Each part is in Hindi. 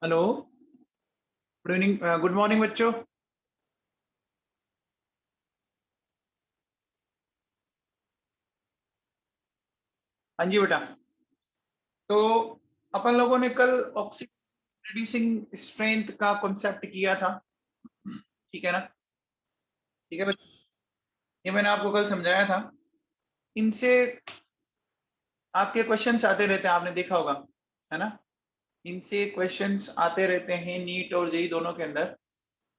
Hello. Good evening, good morning बच्चों। हाँ जी बेटा। तो अपन लोगों ने कल ऑक्सीजन रिड्यूसिंग स्ट्रेंथ का कॉन्सेप्ट किया था, ठीक है ना? ठीक है बच्चों, ये मैंने आपको कल समझाया था। इनसे आपके क्वेश्चंस आते रहते हैं, आपने देखा होगा, है ना? इनसे क्वेश्चंस आते रहते हैं नीट और जेई दोनों के अंदर।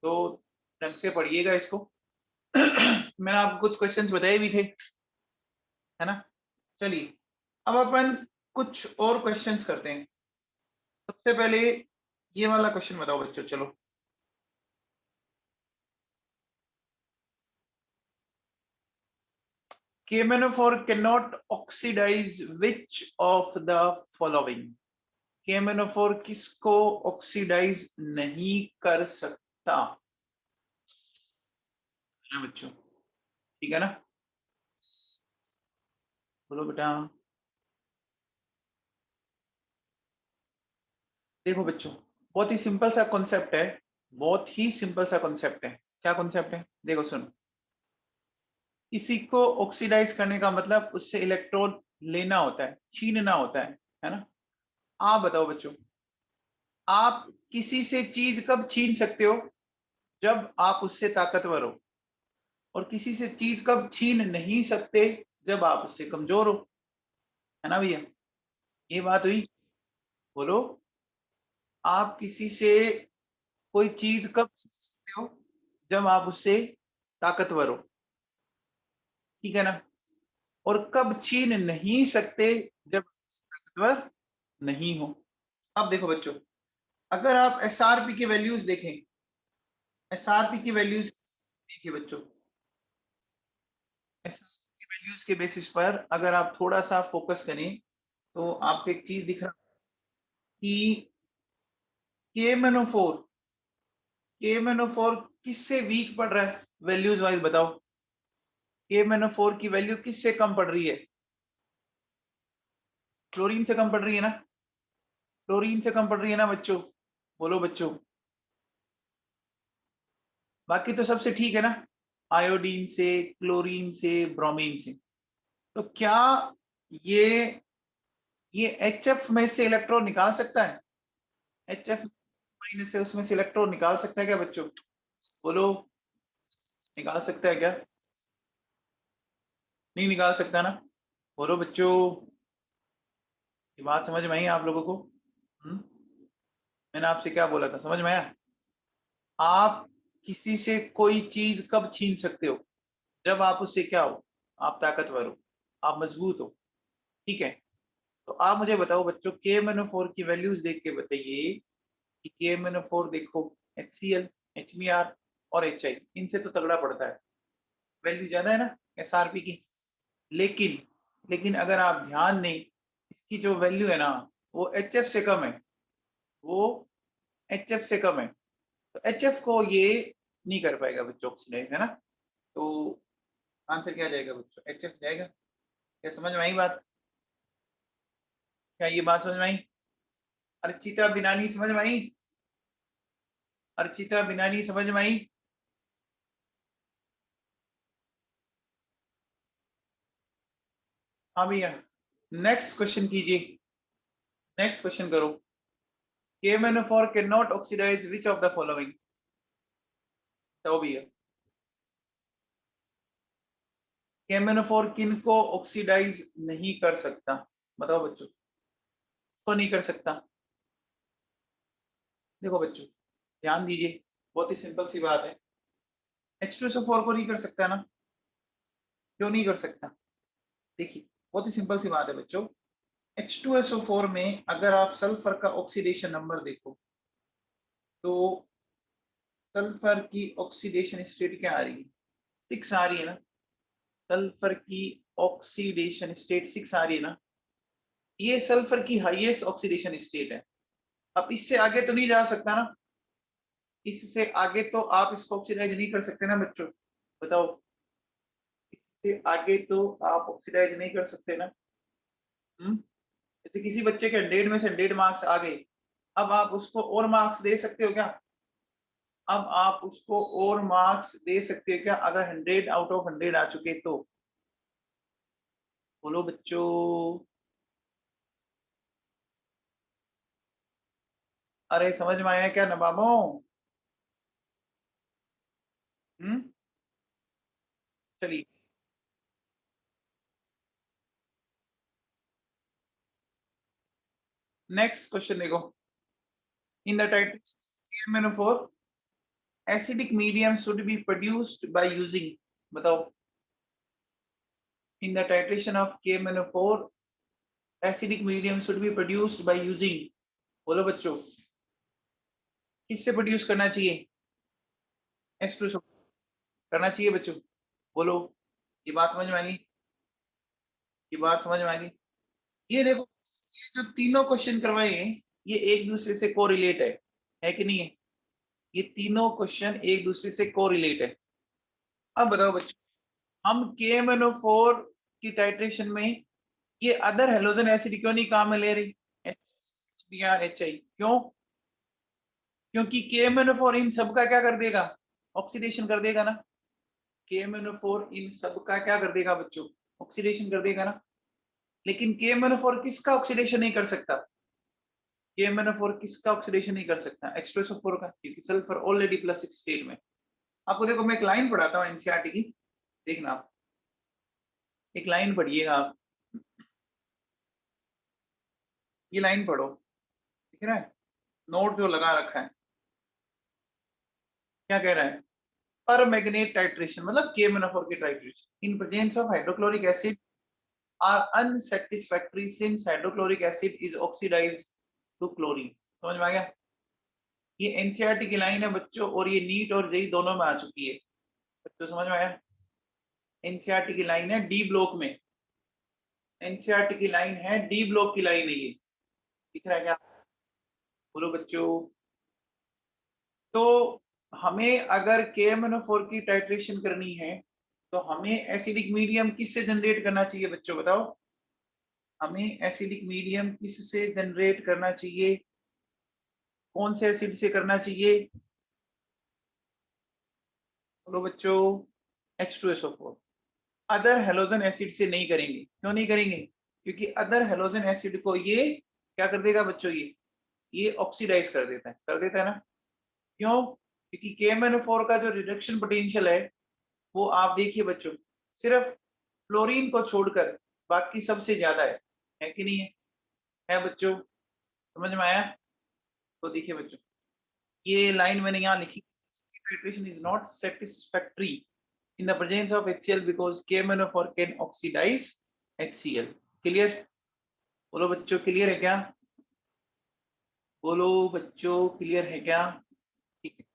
तो ढंग से पढ़िएगा इसको। मैंने आपको कुछ क्वेश्चंस बताए भी थे, है ना? चलिए, अब अपन कुछ और क्वेश्चंस करते हैं। सबसे पहले ये वाला क्वेश्चन बताओ बच्चों, चलो। KMnO4 cannot oxidize which of the following? KMnO4 किसको ऑक्सीडाइज नहीं कर सकता, है ना बच्चों? ठीक है ना? बोलो बेटा। देखो बच्चों, बहुत ही सिंपल सा कॉन्सेप्ट है। बहुत ही सिंपल सा कॉन्सेप्ट है। क्या कॉन्सेप्ट है? देखो सुनो। किसी को ऑक्सीडाइज करने का मतलब उससे इलेक्ट्रॉन लेना होता है, छीनना होता है ना? आप बताओ बच्चों, आप किसी से चीज कब छीन सकते हो? जब आप उससे ताकतवर हो। और किसी से चीज कब छीन नहीं सकते? जब आप उससे कमजोर हो, है ना भैया? ये बात हुई। बोलो, आप किसी से कोई चीज कब छीन सकते हो? जब आप उससे ताकतवर हो, ठीक है ना? और कब छीन नहीं सकते? जब ताकतवर नहीं हो। अब देखो बच्चों, अगर आप एसआरपी की वैल्यूज देखें, एसआरपी की वैल्यूज देखिए बच्चों, एसआरपी की वैल्यूज के बेसिस पर अगर आप थोड़ा सा फोकस करें तो आपको एक चीज दिख रहा कि KMnO4 KMnO4 किससे वीक पड़ रहा है? वैल्यूज वाइज बताओ। KMnO4 की वैल्यू किससे कम पड़ रही है? क्लोरीन से कम पड़ रही है ना? क्लोरीन से कम पड़ रही है ना बच्चों? बोलो बच्चों। बाकी तो सबसे ठीक है ना, आयोडीन से, क्लोरीन से, ब्रोमीन से। तो क्या ये ये HF में से इलेक्ट्रॉन निकाल सकता है? HF माइनस से उसमें से इलेक्ट्रॉन निकाल सकता है क्या बच्चों? बोलो, निकाल सकता है क्या? नहीं निकाल सकता ना? बोलो बच्चों, ये बात समझ में आई आप लोगों को? हम्म? मैंने आपसे क्या बोला था, समझ में आया? आप किसी से कोई चीज कब छीन सकते हो? जब आप उससे क्या हो? आप ताकतवर हो, आप मजबूत हो, ठीक है? तो आप मुझे बताओ बच्चों, KMnO4 की वैल्यूज देख के बताइए कि KMnO4 देखो, HCl, HBr और HI, इनसे तो तगड़ा पड़ता है, वैल्यू ज्यादा है ना SRP की। लेकिन लेकिन अगर आप ध्यान दें, इसकी जो वैल्यू है ना, वो HF से कम है। वो HF से कम है। तो HF को ये नहीं कर पाएगा बच्चों, ऑक्सीडाइज, है ना? तो आंसर क्या जाएगा बच्चों? HF जाएगा। क्या समझ में आई बात? क्या ये बात समझ में आई? अर्चिता बिनानी समझ में आई? अर्चिता बिनानी समझ में आई? हाँ भैया, नेक्स्ट क्वेश्चन कीजिए। नेक्स्ट क्वेश्चन करो। KMnO4 cannot oxidize which of the following? तो भैया, KMnO4 किन को ऑक्सीडाइज नहीं कर सकता? बताओ बच्चों, को नहीं कर सकता? देखो बच्चों, ध्यान दीजिए, बहुत ही सिंपल सी बात है। H2SO4 को नहीं कर सकता ना? क्यों नहीं कर सकता? देखिए, बहुत ही सिंपल सी बात है बच्चों। H2SO4 में अगर आप सल्फर का ऑक्सीडेशन नंबर देखो, तो सल्फर की ऑक्सीडेशन स्टेट क्या आ रही है? 6 आ रही है ना? सल्फर की ऑक्सीडेशन स्टेट 6 आ रही है ना? ये सल्फर की हाईएस्ट ऑक्सीडेशन स्टेट है। अब इससे आगे तो नहीं जा सकता ना? इससे आगे तो आप इसको ऑक्सीडाइज नहीं कर सकते ना बच्चों? बताओ, इससे आगे तो आप ऑक्सीडाइज नहीं कर सकते ना? जैसे किसी बच्चे के 100 में से 150 मार्क्स आ गए, अब आप उसको और मार्क्स दे सकते हो क्या? अब आप उसको और मार्क्स दे सकते हो क्या अगर 100 आउट ऑफ 100 आ चुके तो? बोलो बच्चों। अरे समझ में आया क्या नवाबों? चलिए नेक्स्ट क्वेश्चन देखो। In the title acidic medium should be produced by using, बताओ। In the titration of KMnO4 acidic medium should be produced by using, बोलो बच्चों। किससे प्रोड्यूस करना चाहिए? H2SO करना चाहिए बच्चों, बोलो। ये बात समझ में आ गई? ये बात समझ में आ गई? ये देखो, ये जो तीनों क्वेश्चन करवाए ये एक दूसरे से कोरिलेट है कि नहीं है? ये तीनों क्वेश्चन एक दूसरे से कोरिलेट है। अब बताओ बच्चों, हम KMnO4 की टाइट्रेशन में ये अदर हेलोजन एसिड क्यों नहीं काम में ले रही? HBr क्यों? क्योंकि KMnO4 इन सब का क्या कर देगा? ऑक्सीडेशन कर देगा ना। KMnO4 इन सब का क्या कर देगा बच्चों? ऑक्सीडेशन कर देगा ना। लेकिन KMnO4 किसका ऑक्सीडेशन नहीं कर सकता? KMnO4 किसका ऑक्सीडेशन नहीं कर सकता? H2SO4 का, क्योंकि सल्फर ऑलरेडी +6 स्टेट में। आपको देखो मैं एक लाइन पढ़ाता हूँ एनसीईआरटी की, देखना आप। एक लाइन पढ़िएगा आप, ये लाइन पढ़ो, दिख रहा है? नोट जो लगा रखा है, क्या कह रहा है? पर मैग्नेट टाइट्रेशन मतलब KMnO4 की titration in presence of hydrochloric acid are unsatisfactory since hydrochloric acid is oxidised to chlorine. समझ में आ गया? ये एनसीईआरटी की लाइन है बच्चों, और ये नीट और जेई दोनों में आ चुकी है बच्चों, समझ में आया? एनसीईआरटी की लाइन है डी ब्लॉक में, एनसीईआरटी की लाइन है डी ब्लॉक की लाइन है ये, दिख रहा है क्या? बोलो बच्चों। तो हमें अगर KMnO4 की टाइट्रेशन करनी है तो हमें एसिडिक मीडियम किससे जनरेट करना चाहिए बच्चों, बताओ। हमें एसिडिक मीडियम किससे जनरेट करना चाहिए? कौन से एसिड से करना चाहिए? बोलो बच्चों। H2SO4। अदर हेलोजन एसिड से नहीं करेंगे। क्यों नहीं करेंगे? क्योंकि अदर हेलोजन एसिड को ये क्या कर देगा बच्चों? ये ऑक्सीडाइज कर देता है ना। क्यों? क्योंकि KMnO4 का जो रिडक्शन पोटेंशियल है वो आप देखिए बच्चों, सिर्फ फ्लोरीन को छोड़कर बाकी सबसे ज्यादा है कि नहीं है? है बच्चों, समझ में आया? तो देखिए बच्चों, ये लाइन मैंने यहाँ लिखी, titration is not satisfactory in the presence of HCl because KMnO4 can oxidize HCl। Clear? बोलो बच्चों, क्लियर है क्या? बोलो बच्चों, क्लियर है क्या? ठीक है।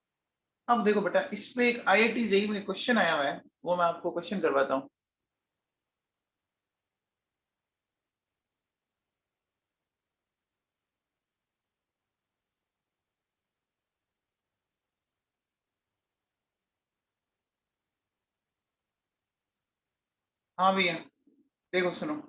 अब देखो बेटा, इस पे एक IIT जेईई में क्वेश्चन आया हुआ है, वो मैं आपको क्वेश्चन करवाता हूँ। हाँ भैया, देखो सुनो।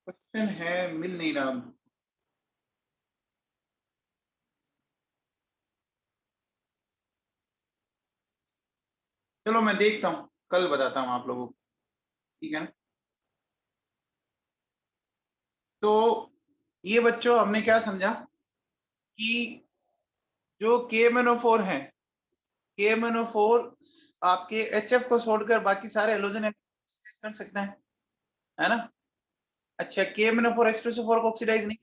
क्वेश्चन है, मिल नहीं रहा। चलो मैं देखता हूँ, कल बताता हूँ आप लोगों को, ठीक है ना। तो ये बच्चों हमने क्या समझा कि जो KMnO4 है, KMnO4 आपके HF को छोड़कर बाकी सारे हेलोजन कर सकते हैं, है ना। अच्छा, KMnO4 H2SO4 को ऑक्सीडाइज नहीं,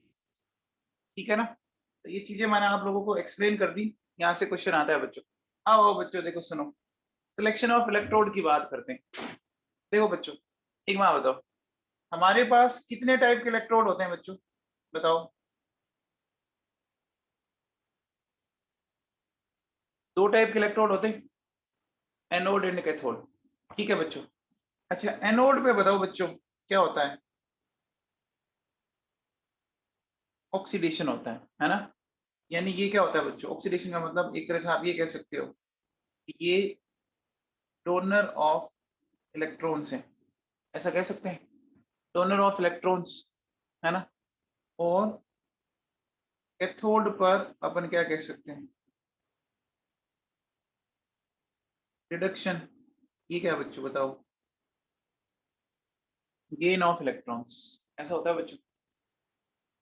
ठीक है ना। तो ये चीजें मैंने आप लोगों को एक्सप्लेन कर दी। यहाँ से क्वेश्चन आता है बच्चों। आओ बच्चों देखो सुनो, सिलेक्शन ऑफ इलेक्ट्रोड की बात करते हैं। देखो बच्चों, एक बात बताओ, हमारे पास कितने टाइप के इलेक्ट्रोड होते हैं बच्चों, बताओ। दो टाइप के इलेक्ट्रोड होते हैं, एनोड एंड कैथोड, ठीक है बच्चों। अच्छा, एनोड पे बताओ बच्चों क्या होता है, ऑक्सीडेशन होता है ना। यानी ये क्या होता है बच्चों, ऑक्सीडेशन का मतलब एक तरह से आप ये कह सकते हो कि ये डोनर ऑफ इलेक्ट्रॉन्स है, ऐसा कह सकते हैं, डोनर ऑफ इलेक्ट्रॉन्स, है ना। और कैथोड पर अपन क्या कह सकते हैं, रिडक्शन। ये क्या है बच्चों बताओ, गेन ऑफ इलेक्ट्रॉन्स, ऐसा होता है बच्चों।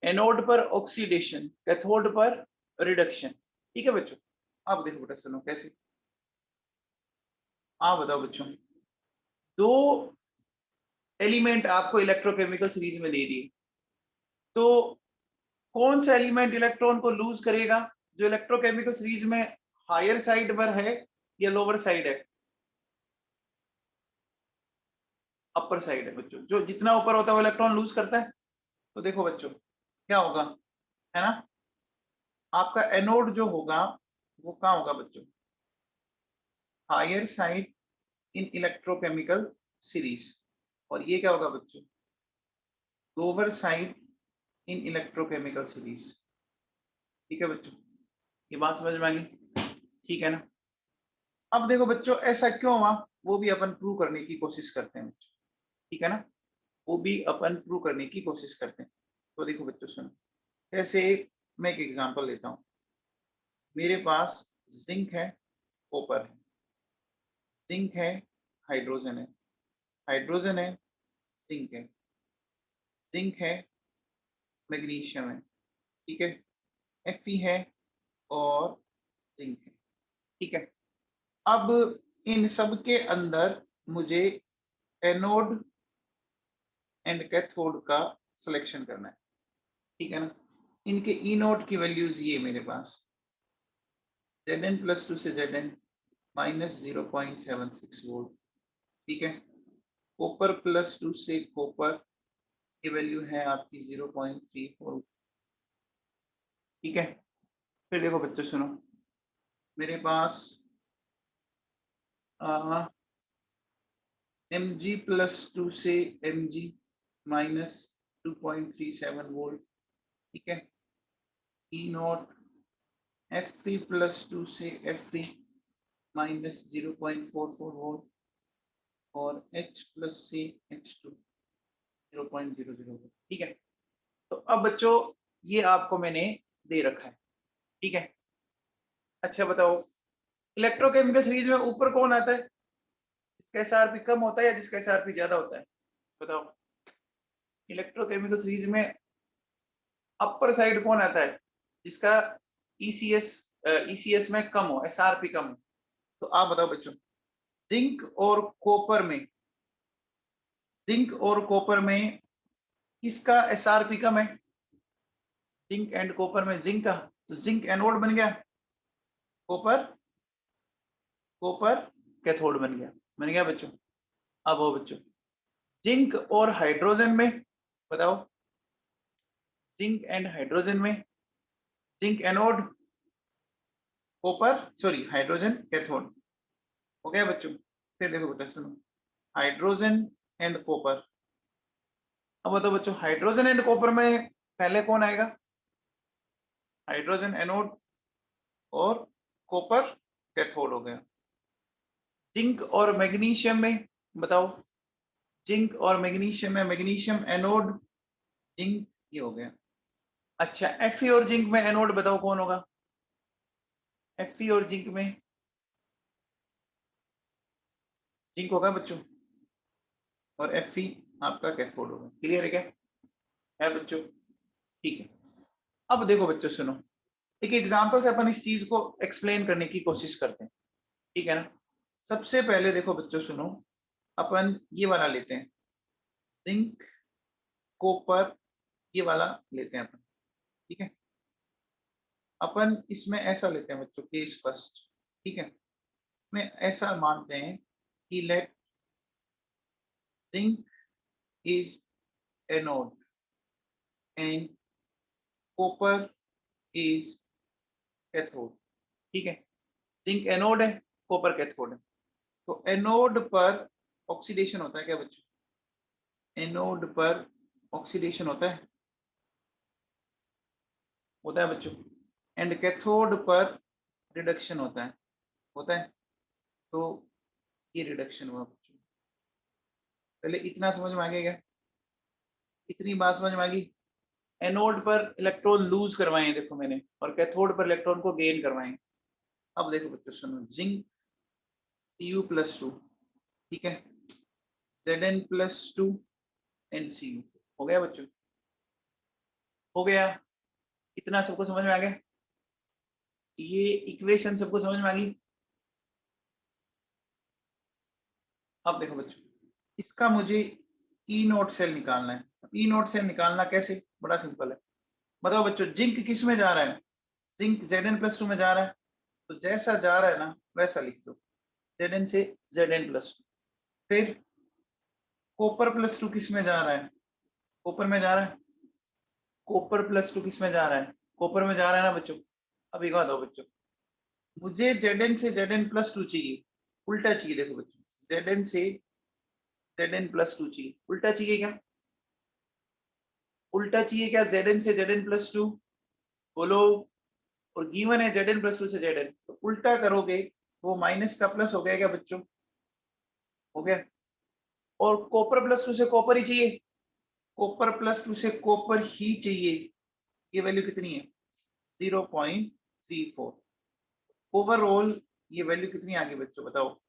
एनोड पर ऑक्सीडेशन, कैथोड पर रिडक्शन, ठीक है बच्चों। आप देखो बेटा सुनो कैसे, आप बताओ बच्चों, दो एलिमेंट आपको इलेक्ट्रोकेमिकल सीरीज में दे दिए, तो कौन सा एलिमेंट इलेक्ट्रॉन को लूज करेगा, जो इलेक्ट्रोकेमिकल सीरीज में हायर साइड पर है या लोअर साइड है, अपर साइड है बच्चों। जो जितना ऊपर होता है वो इलेक्ट्रॉन लूज करता है। तो देखो बच्चों क्या होगा, है ना, आपका एनोड जो होगा वो कहाँ होगा बच्चों, higher side in electrochemical series. और ये क्या होगा बच्चों, lower side in electrochemical series, ठीक है बच्चों। ये बात समझ में आ गई, ठीक है ना। अब देखो बच्चों ऐसा क्यों हुआ, वो भी अपन प्रूव करने की कोशिश करते हैं बच्चों, ठीक है ना। वो भी अपन प्रूव करने की कोशिश करते हैं। तो देखो बच्चों सुनो, जैसे मैं एक एग्जांपल लेता हूँ। मेरे पास जिंक है, कॉपर है, जिंक है, हाइड्रोजन है, हाइड्रोजन है, जिंक है, जिंक है, मैग्नीशियम है, ठीक है, Fe है और जिंक है, ठीक है। अब इन सब के अंदर मुझे एनोड एंड कैथोड का सिलेक्शन करना है, ठीक है ना। इनके ई नोट की वैल्यूज ये मेरे पास, Zn+2 से Zn -0.76 वोल्ट, ठीक है। कॉपर +2 से कॉपर की वैल्यू है आपकी 0.34, ठीक है। फिर देखो बच्चों सुनो, मेरे पास Mg+2 से Mg -2.37 वोल्ट, ठीक है। ई नॉट Fe+2 से Fe -0.44 वोल्ट और H+ से H2 0.00 वोल्ट, ठीक है। तो अब बच्चों ये आपको मैंने दे रखा है, ठीक है। अच्छा बताओ, इलेक्ट्रोकेमिकल सीरीज में ऊपर कौन आता है, जिसका एसआरपी कम होता है या जिसका एसआरपी ज्यादा होता है, बताओ। इलेक्ट्रोकेमिकल सीरीज में अपर साइड कौन आता है, जिसका ईसीएस ईसीएस में कम हो, एसआरपी कम हो। तो आप बताओ बच्चों, जिंक और कॉपर में, जिंक और कॉपर में किसका एसआरपी कम है, जिंक एंड कॉपर में जिंक का, तो जिंक एनोड बन गया, कॉपर कॉपर कैथोड बन गया बच्चों। अब हो बच्चों, जिंक और हाइड्रोजन में बताओ, जिंक एंड हाइड्रोजन में, zinc anode, copper sorry hydrogen cathode, हो गया बच्चों। फिर देखो बेटा सुनो, हाइड्रोजन एंड कॉपर। अब बताओ बच्चों, हाइड्रोजन एंड कॉपर में पहले कौन आएगा, हाइड्रोजन एनोड और कॉपर कैथोड हो गया। जिंक और मैग्नीशियम में बताओ, जिंक और मैग्नीशियम में, मैग्नीशियम एनोड, जिंक, ये हो गया। अच्छा, Fe और जिंक में एनोड बताओ कौन होगा, Fe और जिंक में जिंक होगा बच्चों, और Fe आपका कैथोड होगा। क्लियर है क्या है बच्चों? ठीक है। अब देखो बच्चों सुनो, एक एग्जांपल से अपन इस चीज को एक्सप्लेन करने की कोशिश करते हैं, ठीक है ना। सबसे पहले देखो बच्चों सुनो, अपन ये वाला लेते हैं, जिंक कॉपर, ये वाला लेते हैं अपन, ठीक है। अपन इसमें ऐसा लेते हैं बच्चों, केस फर्स्ट, ठीक है। इसमें ऐसा मानते हैं कि let zinc is anode and copper is cathode, ठीक है। जिंक एनोड है, कॉपर कैथोड है। तो एनोड पर ऑक्सीडेशन होता है क्या बच्चों? एनोड पर ऑक्सीडेशन होता है बच्चों। एंड कैथोड पर रिडक्शन होता है। तो ये रिडक्शन हुआ बच्चों। पहले इतना समझ में आ गया क्या? इतनी बात समझ में आ गई। एनोड पर इलेक्ट्रॉन लूज करवाए देखो मैंने, और कैथोड पर इलेक्ट्रॉन को गेन करवाए। अब देखो बच्चों सुनो, जिंक Cu+2, ठीक है, Zn+2 NCu, हो गया बच्चों? हो गया? इतना सबको समझ में आ गया? ये इक्वेशन सबको समझ में आ गई? अब देखो बच्चों, इसका मुझे ई नोट सेल निकालना है। ई नोट सेल निकालना कैसे? बड़ा सिंपल है। बताओ बच्चों, जिंक किस में जा रहा है? जिंक Zn+2 में जा रहा है। तो जैसा जा रहा है ना वैसा लिख दो, Zn से Zn+2। फिर कॉपर+2 किस में जा रहा है? कॉपर में जा रहा है। कॉपर+2 किस में जा रहा है? कॉपर में जा रहा है ना बच्चों। अब एक बात हो बच्चों, मुझे Zn से Zn+2 चाहिए, उल्टा चाहिए। देखो बच्चों, Zn से Zn+2 चाहिए, उल्टा चाहिए क्या? उल्टा चाहिए क्या Zn से Zn+2? बोलो। और गिवन है Zn+2 से Zn, तो उल्टा करोगे वो माइनस का प्लस हो गया क्या बच्चों? हो गया। और कॉपर+2 से कॉपर ही चाहिए, कॉपर+2 से कॉपर ही चाहिए। ये वैल्यू कितनी है? 0.34। ओवरऑल ये वैल्यू कितनी आ गई बच्चों बताओ?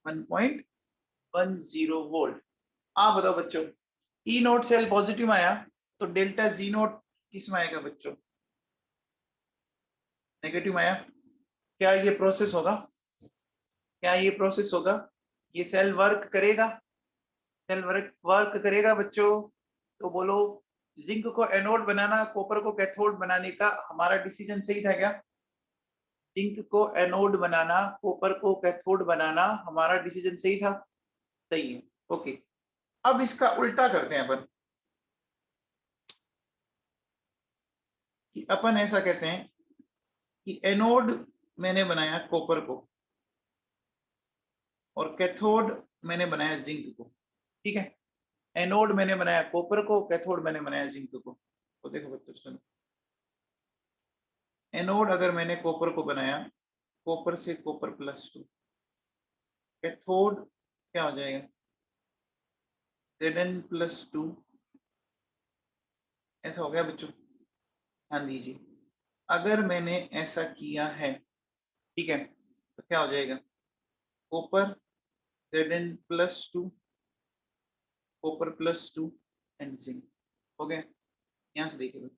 1.10 वोल्ट। आप बताओ बच्चों, ई नोट सेल पॉजिटिव में आया तो डेल्टा जी नोट किस में आएगा बच्चों? नेगेटिव में आया। क्या ये प्रोसेस होगा? क्या ये प्रोसेस होगा? ये सेल वर्क करेगा? सेल वर्क करेगा बच्चों? तो बोलो, जिंक को एनोड बनाना, कॉपर को कैथोड बनाने का हमारा डिसीजन सही था क्या? जिंक को एनोड बनाना, कॉपर को कैथोड बनाना, हमारा डिसीजन सही था? सही है। ओके, अब इसका उल्टा करते हैं अपन, कि अपन ऐसा कहते हैं कि एनोड मैंने बनाया कॉपर को, और कैथोड मैंने बनाया जिंक को, ठीक है। एनोड मैंने बनाया कॉपर को, कैथोड मैंने बनाया जिंक को। तो देखो बच्चों सुनो, एनोड अगर मैंने कॉपर को बनाया, कॉपर से कॉपर+2, कैथोड क्या हो जाएगा? Zn+2, ऐसा हो गया बच्चों। हाँ दीजिए, अगर मैंने ऐसा किया है, ठीक है, तो क्या हो जाएगा? कॉपर Zn+2, कॉपर+2 एंड जिंक, हो गया। यहाँ से देखिए बच्चों,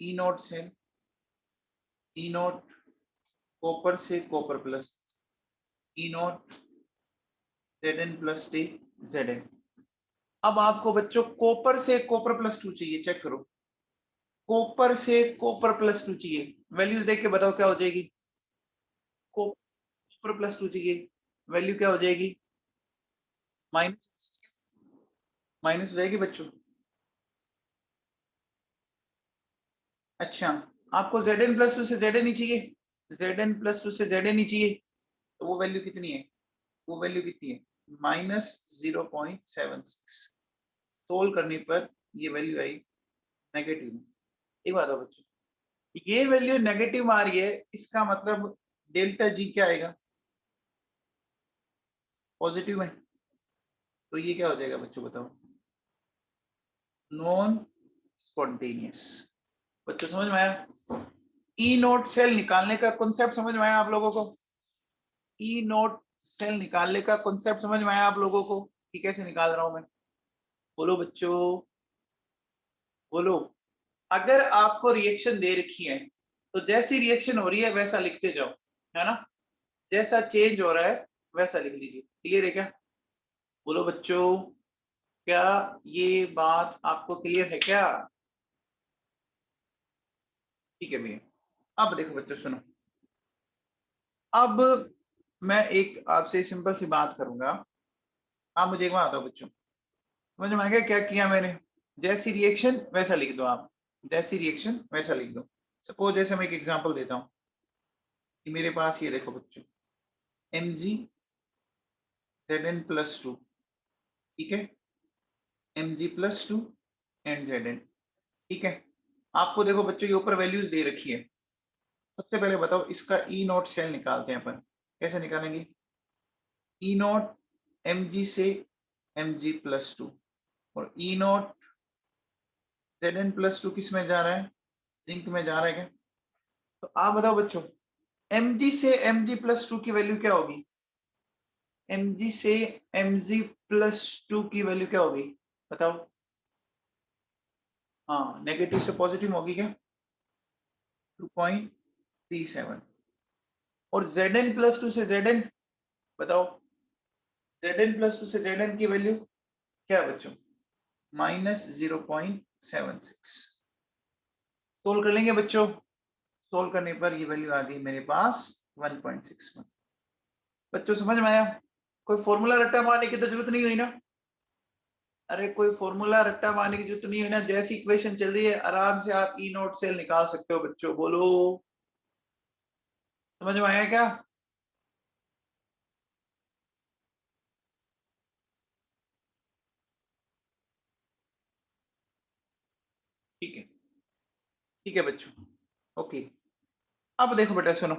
ई नोट से ई नोट, कॉपर से कॉपर+, ई नोट Zn+3 Zn। अब आपको बच्चों कॉपर से कॉपर+2 चाहिए, चेक करो। कॉपर से कॉपर+2 चाहिए, वैल्यूज देख के बताओ क्या हो जाएगी? कॉपर+2 चाहिए, वैल्यू क्या हो जाएगी? माइनस, माइनस हो जाएगी बच्चों। अच्छा, आपको Zn+2 से Zn ही चाहिए, Zn+2 से Zn ही चाहिए, तो वो वैल्यू कितनी है? वो वैल्यू कितनी है? -0.76। सोल्व करने पर ये वैल्यू आई नेगेटिव। एक बात है बच्चों, ये वैल्यू नेगेटिव आ रही है, इसका मतलब डेल्टा जी क्या आएगा? पॉजिटिव है। तो ये क्या हो जाएगा बच्चों बताओ? Non spontaneous. बच्चों समझ में आया? ई नोट सेल निकालने का कॉन्सेप्ट समझ में आया आप लोगों को? ई नोट सेल निकालने का कॉन्सेप्ट समझ में आया आप लोगों को कि कैसे निकाल रहा हूं मैं? बोलो बच्चों, बोलो। अगर आपको रिएक्शन दे रखी है तो जैसी रिएक्शन हो रही है वैसा लिखते जाओ, है ना? जैसा चेंज हो रहा है वैसा लिख लीजिए। क्लियर है क्या? बोलो बच्चों, क्या ये बात आपको क्लियर है क्या? ठीक है भैया। अब देखो बच्चों, सुनो। अब मैं एक आपसे सिंपल सी बात करूंगा। आप मुझे एक बात बताओ बच्चों, समझ में आ गया क्या किया मैंने? जैसी रिएक्शन वैसा लिख दो आप, जैसी रिएक्शन वैसा लिख दो। सपोज जैसे मैं एक एग्जांपल देता हूं कि मेरे पास ये देखो बच्चों, Mg Zn+2, ठीक है? Mg+2 एंड Zn, ठीक है? आपको देखो बच्चों ये ऊपर वैल्यूज दे रखी है। सबसे पहले बताओ इसका ई नॉट सेल निकालते हैं अपन। कैसे निकालेंगे? ई नॉट Mg से Mg+2 और ई नॉट Zn+2 किस में जा रहा है? जिंक में जा रहा है क्या? तो आप बताओ बच्चों, Mg से Mg+2 की वैल्यू क्या होगी? Mg से Mg+2 की वैल्यू क्या होगी? बताओ। हाँ, नेगेटिव से पॉजिटिव होगी क्या? 2.37। और Zn+2 से Zn बताओ, Zn+2 से Zn की वैल्यू क्या है बच्चों? -0.76। सोल्व कर लेंगे बच्चों। सोल्व करने पर ये वैल्यू आ गई मेरे पास 1.61। बच्चों समझ में आया? कोई फॉर्मूला रट्टा मारने की तो जरूरत नहीं हुई ना? अरे कोई फॉर्मूला रट्टा मारने की जरूरत नहीं हुई ना? जैसी इक्वेशन चल रही है आराम से आप ई नोट सेल निकाल सकते हो बच्चों। बोलो, समझ में आया क्या? ठीक है, ठीक है बच्चों, ओके। अब देखो बेटा, सुनो।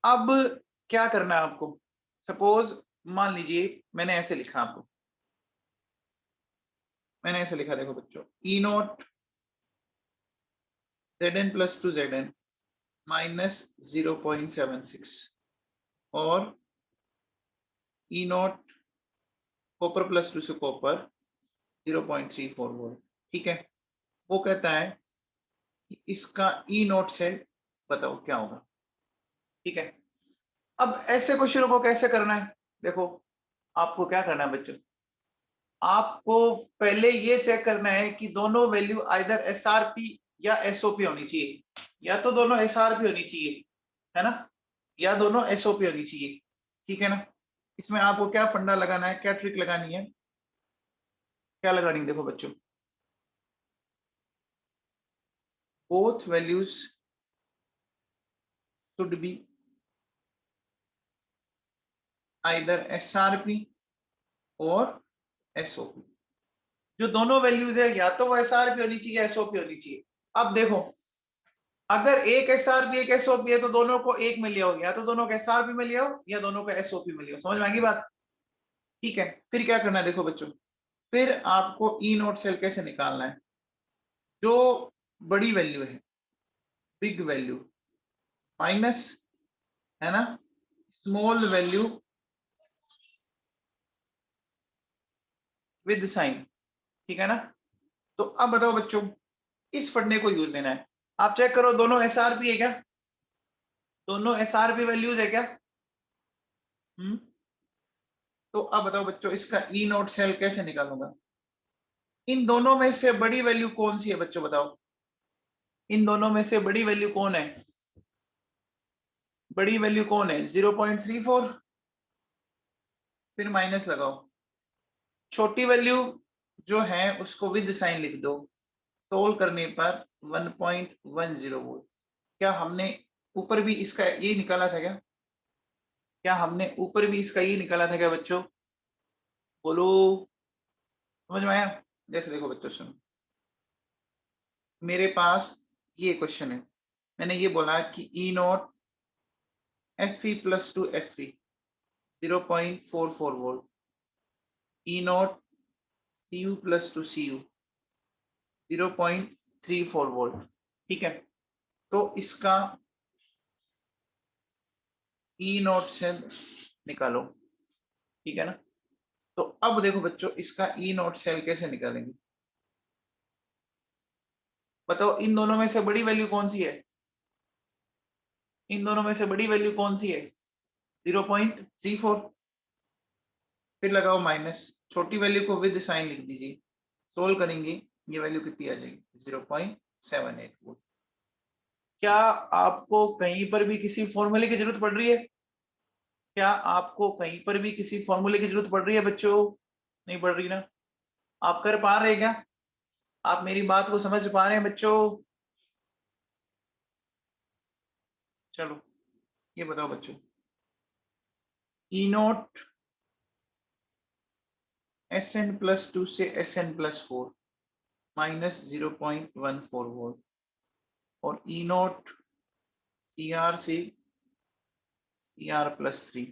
अब क्या करना है आपको? सपोज मान लीजिए मैंने ऐसे लिखा आपको, मैंने ऐसे लिखा, देखो बच्चों, ई नॉट Zn+2 Zn -0.76 और ई नॉट कॉपर+2 से कॉपर 0.34 वोल्ट, ठीक है? वो कहता है कि इसका ई नॉट से बताओ क्या होगा, ठीक है? अब ऐसे क्वेश्चनों को कैसे करना है? देखो, आपको क्या करना है बच्चों, आपको पहले ये चेक करना है कि दोनों वैल्यू आइदर एसआरपी या एसओपी होनी चाहिए। या तो दोनों एसआरपी होनी चाहिए, है ना, या दोनों एसओपी होनी चाहिए, ठीक है ना? इसमें आपको क्या फंडा लगाना है, क्या ट्रिक लगानी है, क्या लगानी है? देखो बच्चों, both values should be either SRP और SOP। जो दोनों वैल्यूज है या तो वो SRP होनी चाहिए, SOP होनी चाहिए। अब देखो, अगर एक SRP एक SOP है तो दोनों को एक में लिया हो, या तो दोनों को SRP में लिया हो या दोनों को SOP में लिया हो। समझ में आ गई बात? ठीक है, फिर क्या करना है? देखो बच्चों, फिर आपको ई नोट सेल कैसे निकालना है? जो बड़ी वैल्यू है, बिग वैल्यू, माइनस, है ना, स्मॉल वैल्यू विद साइन, ठीक है ना? तो अब बताओ बच्चों, इस पढ़ने को यूज देना है। आप चेक करो दोनों एसआरपी है क्या? दोनों एसआरपी वैल्यूज है क्या? तो अब बताओ बच्चों, इसका ई नोट सेल कैसे निकालूंगा? इन दोनों में से बड़ी वैल्यू कौन सी है बच्चों, बताओ? इन दोनों में से बड़ी वैल्यू कौन है? बड़ी वैल्यू कौन है? 0.34, फिर माइनस लगाओ। छोटी वैल्यू जो है उसको विद साइन लिख दो। सोल्व करने पर 1.10 वोल्ट। क्या हमने ऊपर भी इसका ये निकाला था क्या? क्या हमने ऊपर भी इसका ये निकाला था क्या बच्चों? बोलो, समझ में आया? जैसे देखो बच्चों, सुनो, मेरे पास ये क्वेश्चन है। मैंने ये बोला कि E naught Fe+2 Fe 0.44 volt, E naught Cu+2 Cu 0.34 volt, ठीक है? तो इसका ई नॉट सेल निकालो, ठीक है ना। तो अब देखो बच्चों, इसका ई नॉट सेल कैसे निकालेंगे, बताओ। इन दोनों में से बड़ी वैल्यू कौन सी है, इन दोनों में से बड़ी वैल्यू कौन सी है, 0.34। फिर लगाओ माइनस, छोटी वैल्यू को विद साइन लिख दीजिए, सोल्व करेंगे ये वैल्यू कितनी आ जाएगी, 0.78 वोल्ट। क्या आपको कहीं पर भी किसी फॉर्मूले की जरूरत पड़ रही है, क्या आपको कहीं पर भी किसी फॉर्मूले की जरूरत पड़ रही है बच्चों, नहीं पड़ रही ना। आप कर पा रहे हैं क्या, आप मेरी बात को समझ पा रहे हैं बच्चों। चलो ये बताओ बच्चों, ई नॉट SN+2 से SN+4 माइनस 0.14 वोल्ट, और ई नॉट ER से ER+3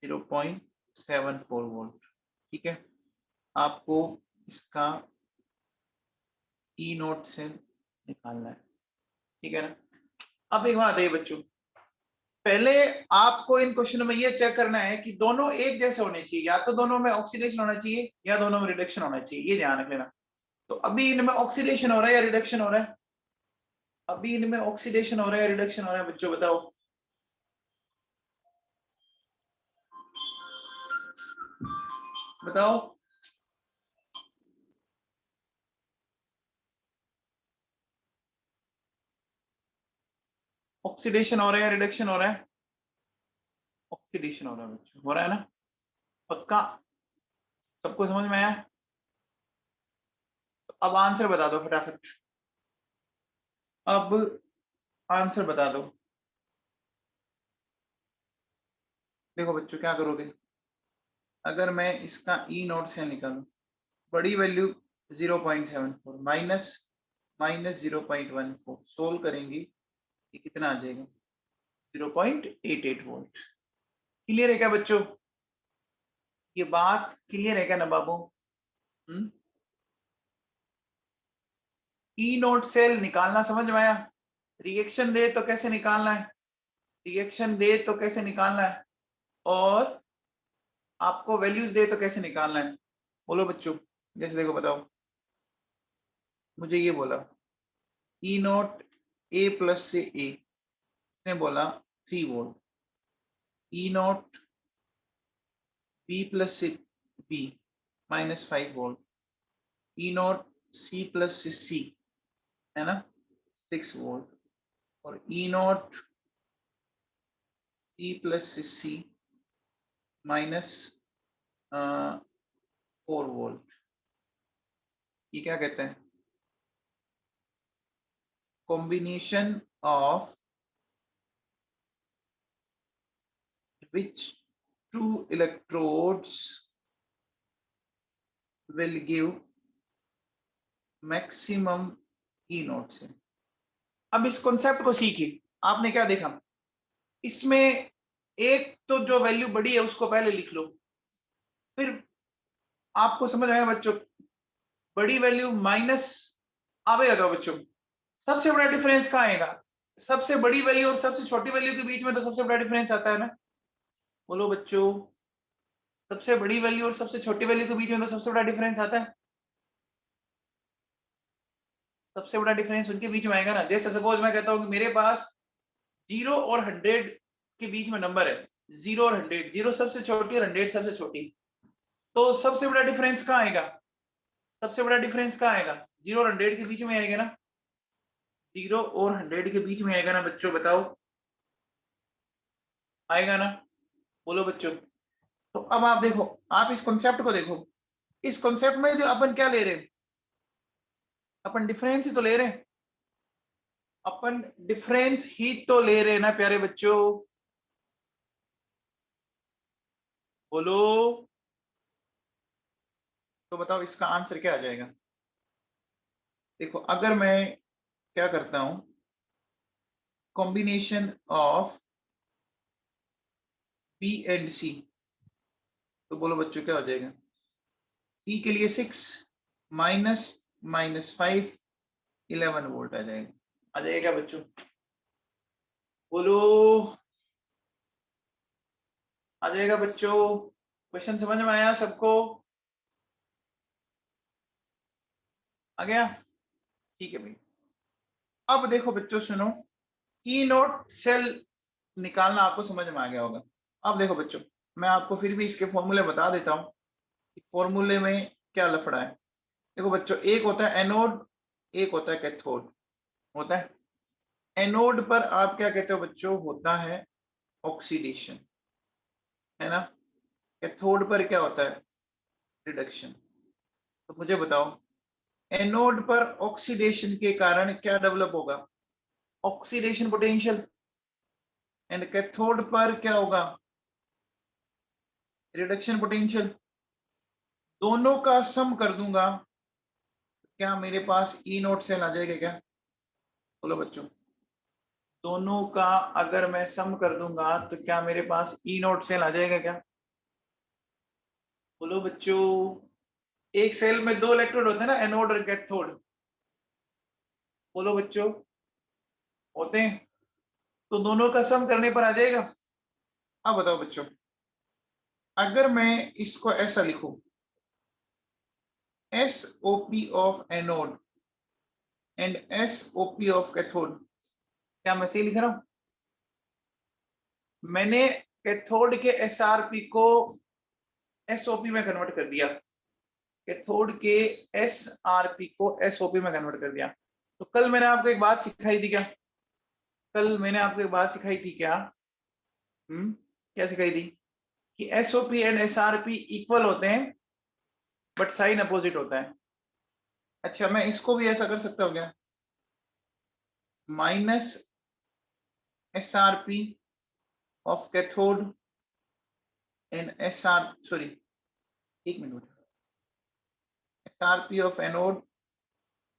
0.74 वोल्ट, ठीक है। आपको इसका ई नॉट से निकालना है, ठीक है ना। अब एक बात है बच्चों, पहले आपको इन क्वेश्चन में ये चेक करना है कि दोनों एक जैसे होने चाहिए, या तो दोनों में ऑक्सीडेशन होना चाहिए या दोनों में रिडक्शन होना चाहिए, ये ध्यान रख लेना। तो अभी इनमें ऑक्सीडेशन हो रहा है या रिडक्शन हो रहा है, अभी इनमें ऑक्सीडेशन हो रहा है या रिडक्शन हो रहा है बच्चों, बताओ। बताओ, ऑक्सीडेशन हो रहा है या रिडक्शन हो रहा है, ऑक्सीडेशन हो रहा है बच्चों, हो रहा है ना, पक्का, सबको समझ में आया। तो अब आंसर बता दो फटाफट, अब आंसर बता दो। देखो बच्चों क्या करोगे, अगर मैं इसका ई नॉट से निकालूं, बड़ी वैल्यू 0.74 माइनस माइनस 0.14, सोल्व करेंगे ये कितना आ जाएगा, 0.88 वोल्ट। क्लियर है क्या बच्चों, ये बात क्लियर है क्या ना बाबू। ई नोट सेल निकालना समझ में आया, रिएक्शन दे तो कैसे निकालना है, रिएक्शन दे तो कैसे निकालना है, और आपको वैल्यूज दे तो कैसे निकालना है, बोलो बच्चों। जैसे देखो बताओ, मुझे ये बोला ई नोट A प्लस से A, इसने बोला 3 वोल्ट, ई नोट B प्लस से B माइनस 5 वोल्ट, ई नोट C प्लस से C है ना 6 वोल्ट, और ई नोट C प्लस से C माइनस 4 वोल्ट। ये क्या कहते हैं, combination of which two electrodes will give maximum E note से। अब इस कॉन्सेप्ट को सीखिए, आपने क्या देखा, इसमें एक तो जो वैल्यू बड़ी है उसको पहले लिख लो, फिर आपको समझ आया बच्चों, बड़ी वैल्यू माइनस आवेगा तो बच्चों, सबसे बड़ा डिफरेंस कहाँ आएगा, सबसे बड़ी वैल्यू और सबसे छोटी वैल्यू के बीच में तो सबसे बड़ा डिफरेंस आता है ना, बोलो बच्चों। सबसे बड़ी वैल्यू और सबसे छोटी वैल्यू के बीच में तो सबसे बड़ा डिफरेंस आता है, सबसे बड़ा डिफरेंस उनके बीच में आएगा ना। जैसे सपोज मैं कहता हूँ कि मेरे पास 0 और 100 के बीच में नंबर है, 0 और 100, 0 सबसे छोटी और 100 सबसे छोटी, तो सबसे बड़ा डिफरेंस कहाँ आएगा, सबसे बड़ा डिफरेंस कहाँ आएगा, 0 और 100 के बीच में आएगा ना, 0 और 100 के बीच में आएगा ना बच्चों, बताओ आएगा ना, बोलो बच्चों। तो अब आप देखो, आप इस कॉन्सेप्ट को देखो, इस कॉन्सेप्ट में जो अपन क्या ले रहे हैं, अपन डिफरेंस ही तो ले रहे हैं, अपन डिफरेंस ही तो ले रहे हैं ना प्यारे बच्चों, बोलो। तो बताओ इसका आंसर क्या आ जाएगा, देखो अगर मैं क्या करता हूं, कॉम्बिनेशन ऑफ बी एंड सी, तो बोलो बच्चों क्या हो जाएगा, सी के लिए 6 माइनस माइनस 5 11 वोल्ट आ जाएगा बच्चों, बोलो। आ जाएगा बच्चों? क्वेश्चन समझ में आया सबको? आ गया? ठीक है भाई। अब देखो बच्चों सुनो, ई नोट सेल निकालना आपको समझ में आ गया होगा। अब देखो बच्चों, मैं आपको फिर भी इसके फॉर्मूले बता देता हूँ कि फॉर्मूले में क्या लफड़ा है। देखो बच्चों, एक होता है एनोड, एक होता है कैथोड। होता है एनोड पर आप क्या कहते हो बच्चों? होता है ऑक्सीडेशन, है ना। कैथोड पर क्या होता है? रिडक्शन। तो मुझे बताओ, एनोड पर ऑक्सीडेशन के कारण क्या डेवलप होगा? Oxidation potential. एंड कैथोड पर क्या होगा? Reduction potential. दोनों का सम कर दूंगा, क्या मेरे पास ई नोट सेल आ जाएगा क्या? बोलो बच्चों, दोनों का अगर मैं सम कर दूंगा तो क्या मेरे पास ई नोट सेल आ जाएगा क्या? बोलो बच्चों, एक सेल में दो इलेक्ट्रोड होते हैं ना, एनोड और कैथोड। बोलो बच्चों, होते हैं। तो दोनों का सम करने पर आ जाएगा। अब बताओ बच्चों, अगर मैं इसको ऐसा लिखूं, SOP of anode and SOP of cathode, क्या मैं सही लिख रहा हूं? मैंने कैथोड के SRP को SOP में कन्वर्ट कर दिया, कैथोड के SRP को SOP में कन्वर्ट कर दिया। तो कल मैंने आपको एक बात सिखाई थी क्या? कल मैंने आपको एक बात सिखाई थी क्या? क्या सिखाई थी? कि SOP एंड SRP इक्वल होते हैं बट साइन अपोजिट होता है। अच्छा, मैं इसको भी ऐसा कर सकता हूँ क्या? Minus SRP of cathode and sorry, एक मिनट, SRP ऑफ एनोड।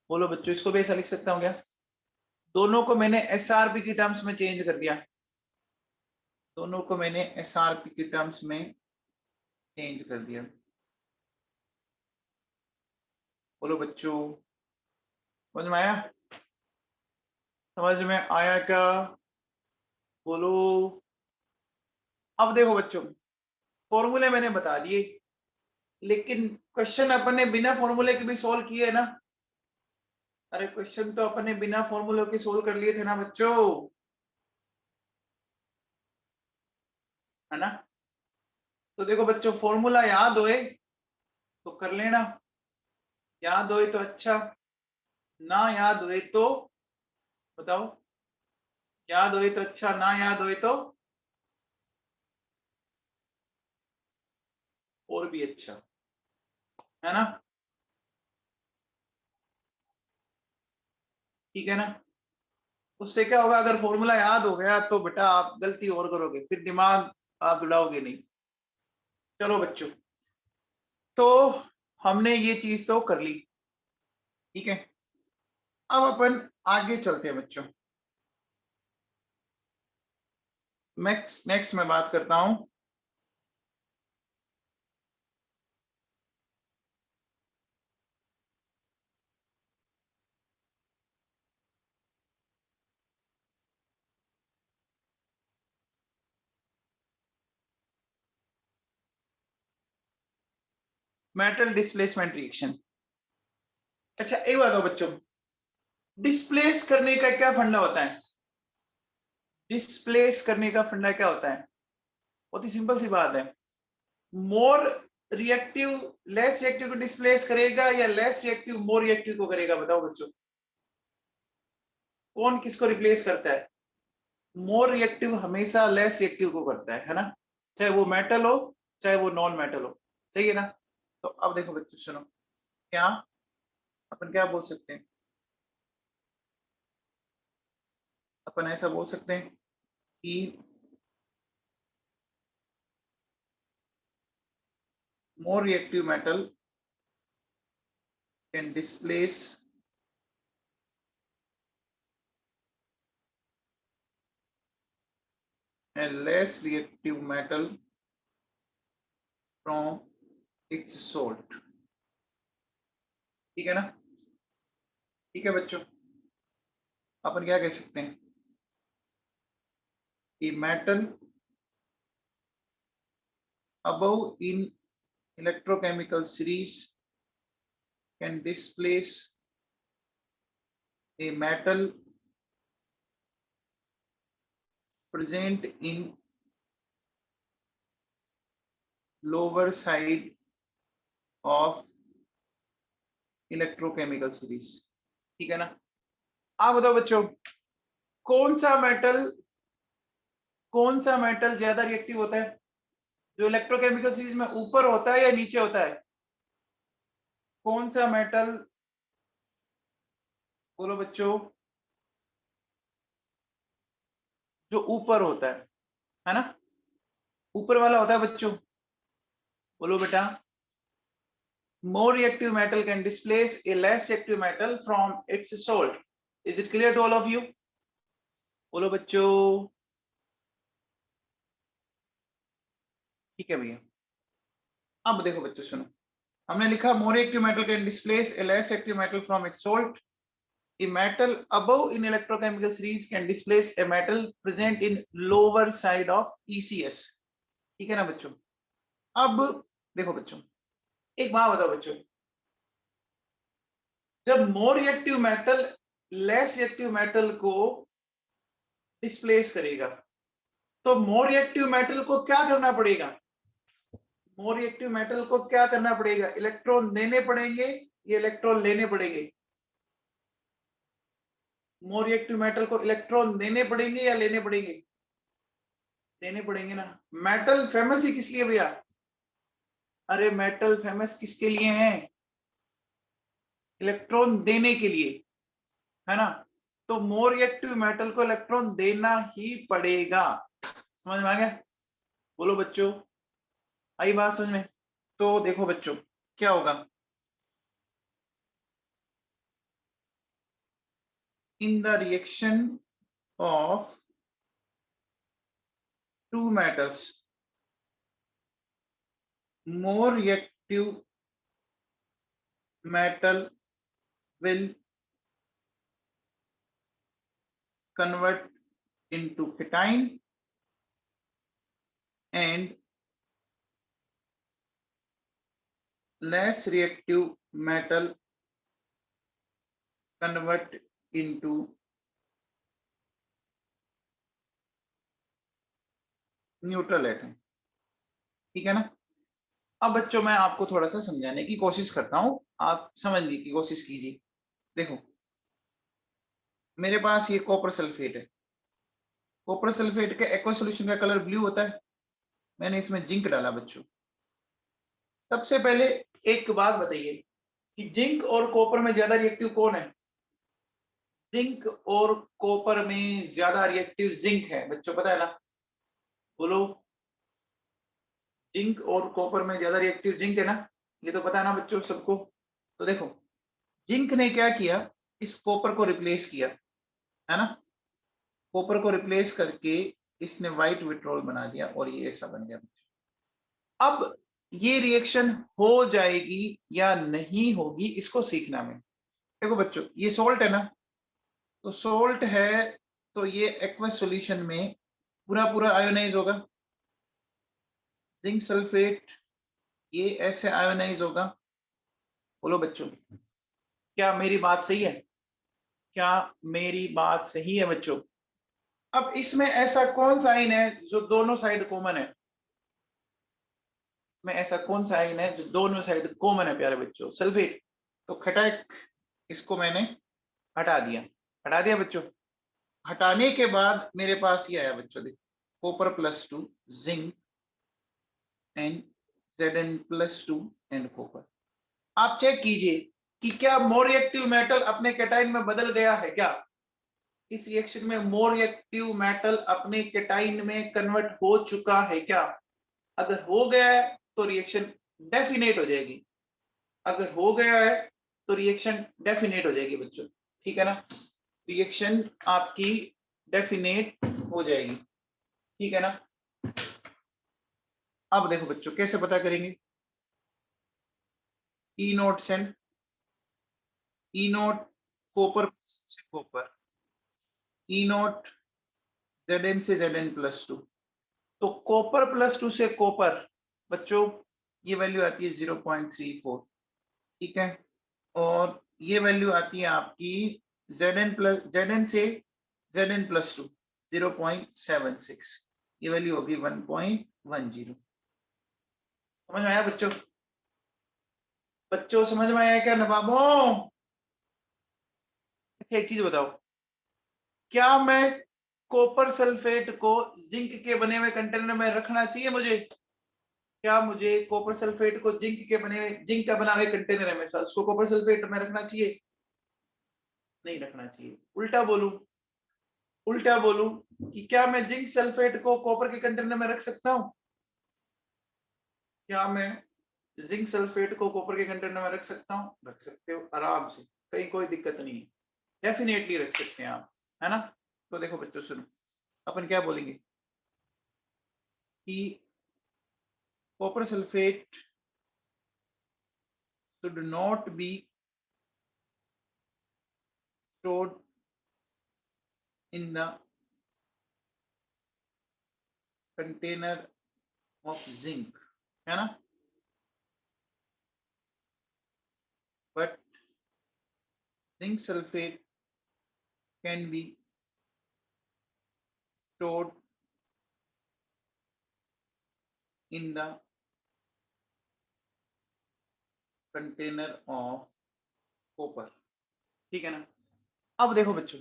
बोलो बच्चों, इसको भी ऐसा लिख सकता हूँ क्या? दोनों को मैंने SRP की टर्म्स में चेंज कर दिया, दोनों को मैंने SRP की टर्म्स में चेंज कर दिया। बोलो बच्चों, समझ में आया? समझ में आया क्या? बोलो। अब देखो बच्चों, फॉर्मूले मैंने बता दिए, लेकिन क्वेश्चन अपन ने बिना फॉर्मूले के भी सोल्व किए है ना। अरे क्वेश्चन तो अपन ने बिना फॉर्मूले के सोल्व कर लिए थे ना बच्चों, है ना। तो देखो बच्चों, फॉर्मूला याद होए तो कर लेना, याद होए तो अच्छा, ना याद होए तो बताओ, याद होए तो अच्छा, ना याद होए तो और भी अच्छा, है ना। ठीक है ना। उससे क्या होगा, अगर फॉर्मूला याद हो गया तो बेटा आप गलती और करोगे, फिर दिमाग आप उड़ाओगे नहीं। चलो बच्चों, तो हमने ये चीज तो कर ली, ठीक है। अब अपन आगे चलते हैं बच्चों। नेक्स्ट नेक्स्ट मैं बात करता हूं मेटल डिस्प्लेसमेंट रिएक्शन। अच्छा एक बात हो बच्चों, डिस्प्लेस करने का क्या फंडा होता है? डिस्प्लेस करने का फंडा क्या होता है? बहुत ही सिंपल सी बात है। मोर रिएक्टिव लेस रिएक्टिव को डिस्प्लेस करेगा या लेस रिएक्टिव मोर रिएक्टिव को करेगा? बताओ बच्चों, कौन किसको रिप्लेस करता है? मोर रिएक्टिव हमेशा लेस रिएक्टिव को करता है ना, चाहे वो मेटल हो चाहे वो नॉन मेटल हो, सही है ना। तो अब देखो बच्चों सुनो, क्या अपन क्या बोल सकते हैं? अपन ऐसा बोल सकते हैं कि more reactive metal can displace a less reactive metal from its salt। ठीक है ना। ठीक है बच्चों, अपन क्या कह सकते हैं कि metal above in electrochemical series can displace a metal present in lower side of electrochemical series. ठीक है ना? आप बताओ बच्चों, कौन सा मेटल ज्यादा रिएक्टिव होता है? जो इलेक्ट्रोकेमिकल सीरीज में ऊपर होता है या नीचे होता है? कौन सा मेटल, बोलो बच्चों, जो ऊपर होता है ना? ऊपर वाला होता है बच्चों, बोलो बेटा। More reactive metal can displace a less reactive metal from its salt. Is it clear to all of you? बोलो बच्चों। ठीक है भैया। अब देखो बच्चों सुनो, हमने लिखा more reactive metal can displace a less reactive metal from its salt. A metal above in electrochemical series can displace a metal present in lower side of ECS. ठीक है ना बच्चों? अब देखो बच्चों, एक बात बताओ बच्चों, जब more reactive metal less reactive metal को डिस्प्लेस करेगा तो मोर रिएक्टिव मेटल को क्या करना पड़ेगा? मोर रिएक्टिव मेटल को क्या करना पड़ेगा? इलेक्ट्रॉन देने पड़ेंगे या इलेक्ट्रॉन लेने पड़ेंगे? मोर रिएक्टिव मेटल को इलेक्ट्रॉन देने पड़ेंगे या लेने पड़ेंगे? देने पड़ेंगे ना। मेटल फेमस ही किस लिए भैया? अरे मेटल फेमस किसके लिए है? इलेक्ट्रॉन देने के लिए, है ना? तो मोर रिएक्टिव मेटल को इलेक्ट्रॉन देना ही पड़ेगा। समझ में आ गया? बोलो बच्चों, आई बात समझ में? तो देखो बच्चों क्या होगा, in the reaction of two metals, more reactive metal will convert into cation and less reactive metal convert into neutral atom. ठीक है ना? अब बच्चों मैं आपको थोड़ा सा समझाने की कोशिश करता हूं, आप समझने की कोशिश कीजिए। देखो मेरे पास ये कॉपर सल्फेट है। कॉपर सल्फेट के एक्वा सॉल्यूशन का कलर ब्लू होता है। मैंने इसमें जिंक डाला बच्चों। सबसे पहले एक बात बताइए कि जिंक और कॉपर में ज्यादा रिएक्टिव कौन है? जिंक और कॉपर में ज्यादा रिएक्टिव जिंक है बच्चों, पता है ना? बोलो, जिंक और कॉपर में ज्यादा रिएक्टिव जिंक है ना? ये तो पता है ना बच्चों सबको? तो देखो जिंक ने क्या किया, इस कॉपर को रिप्लेस किया, है ना? कॉपर को रिप्लेस करके इसने व्हाइट विट्रोल बना दिया और ये ऐसा बन गया। अब ये रिएक्शन हो जाएगी या नहीं होगी इसको सीखना में। देखो बच्चों ये सोल्ट है ना, तो सोल्ट है तो ये एक्वस सॉल्यूशन में पूरा पूरा आयोनाइज होगा। जिंक सल्फेट ये ऐसे आयोनाइज होगा। बोलो बच्चों, क्या मेरी बात सही है? क्या मेरी बात सही है बच्चों? अब इसमें ऐसा कौन सा आयन है जो दोनों साइड कॉमन है? में ऐसा कौन सा आयन है जो दोनों साइड कॉमन है प्यारे बच्चों? सल्फेट। तो खटैक इसको मैंने हटा दिया। हटा दिया बच्चों। हटाने के बाद मेरे पास ये आया बच्चों, देखो copper +2 zinc and Zn+2 and copper. आप चेक कीजिए कि क्या मोर रिएक्टिव मेटल अपने केटाइन में बदल गया है क्या? इस रिएक्शन में मोर रिएक्टिव मेटल अपने केटाइन में कन्वर्ट हो चुका है क्या? अगर हो गया है तो रिएक्शन डेफिनेट हो जाएगी। अगर हो गया है तो रिएक्शन डेफिनेट हो जाएगी बच्चों। ठीक है ना? रिएक्शन आपकी डेफिनेट हो जाएगी। ठीक है ना? अब देखो बच्चों कैसे पता करेंगे। ई नोट सेल, ई नोट कॉपर से कॉपर, ई नोट Zn से Zn+2। तो कॉपर +2 से कॉपर बच्चों ये वैल्यू आती है 0.34, ठीक है, और ये वैल्यू आती है आपकी Zn से Zn+2 0.76, ये वैल्यू होगी 1.10। समझ में आया बच्चों? बच्चों समझ में आया क्या नवाबों? अच्छा एक चीज बताओ, क्या मैं कॉपर सल्फेट को जिंक के बने हुए कंटेनर में रखना चाहिए मुझे? क्या मुझे कॉपर सल्फेट को जिंक का बना हुए कंटेनर है हमेशा उसको कॉपर सल्फेट में रखना चाहिए? नहीं रखना चाहिए। उल्टा बोलूं कि क्या मैं जिंक सल्फेट को कॉपर के कंटेनर में रख सकता हूं? क्या मैं जिंक सल्फेट को कॉपर के कंटेनर में रख सकता हूं? रख सकते हो आराम से, कहीं कोई दिक्कत नहीं है, डेफिनेटली रख सकते हैं आप, है ना? तो देखो बच्चों सुनो, अपन क्या बोलेंगे कि copper sulphate should not be stored in the container of zinc, है ना? But zinc sulfate can be stored in the container of copper, ठीक है ना? अब देखो बच्चों,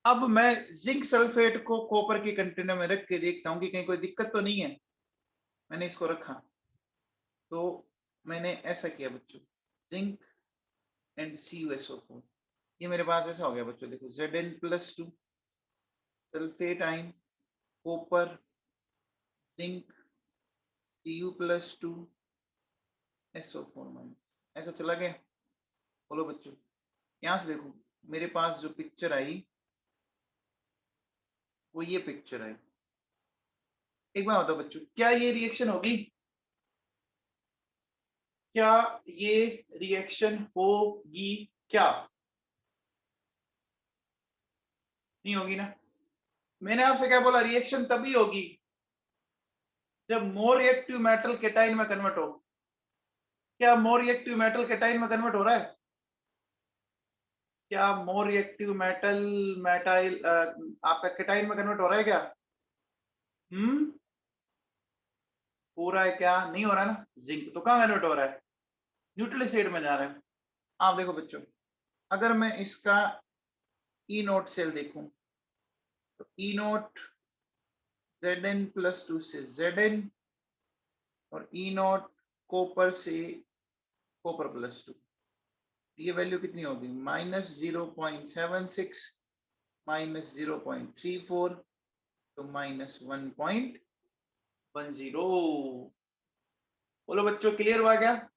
अब मैं जिंक सल्फेट को कॉपर के कंटेनर में रख के देखता हूं कि कहीं कोई दिक्कत तो नहीं है। मैंने इसको रखा, तो मैंने ऐसा किया बच्चों, जिंक एंड CuSO4, ये मेरे पास ऐसा हो गया बच्चों, देखो Zn+2 सल्फेट आइन कॉपर जिंक Cu+2 SO4-, ऐसा चला गया। बोलो बच्चों, यहां से देखो मेरे पास जो पिक्चर आई वो ये पिक्चर आई। एक बार बताओ बच्चों, क्या ये रिएक्शन होगी? क्या ये रिएक्शन होगी? क्या नहीं होगी ना? मैंने आपसे क्या बोला, रिएक्शन तभी होगी जब मोर रिएक्टिव मेटल केटाइन में कन्वर्ट हो। क्या मोर रिएक्टिव मेटल केटाइन में कन्वर्ट हो रहा है? क्या मोर रिएक्टिव मेटाइल आपका केटाइन में कन्वर्ट हो रहा है क्या? हो रहा है क्या? नहीं हो रहा है ना? जिंक तो कहां कन्वर्ट हो रहा है? न्यूट्रल स्टेट में जा रहा है। आप देखो बच्चों, अगर मैं इसका ई नोट सेल देखूं तो ई नोट Zn+2 से Zn और ई नोट कॉपर से कॉपर+2, ये वैल्यू कितनी होगी? -0.76 -0.34 तो -1.10। बोलो बच्चों क्लियर हुआ क्या?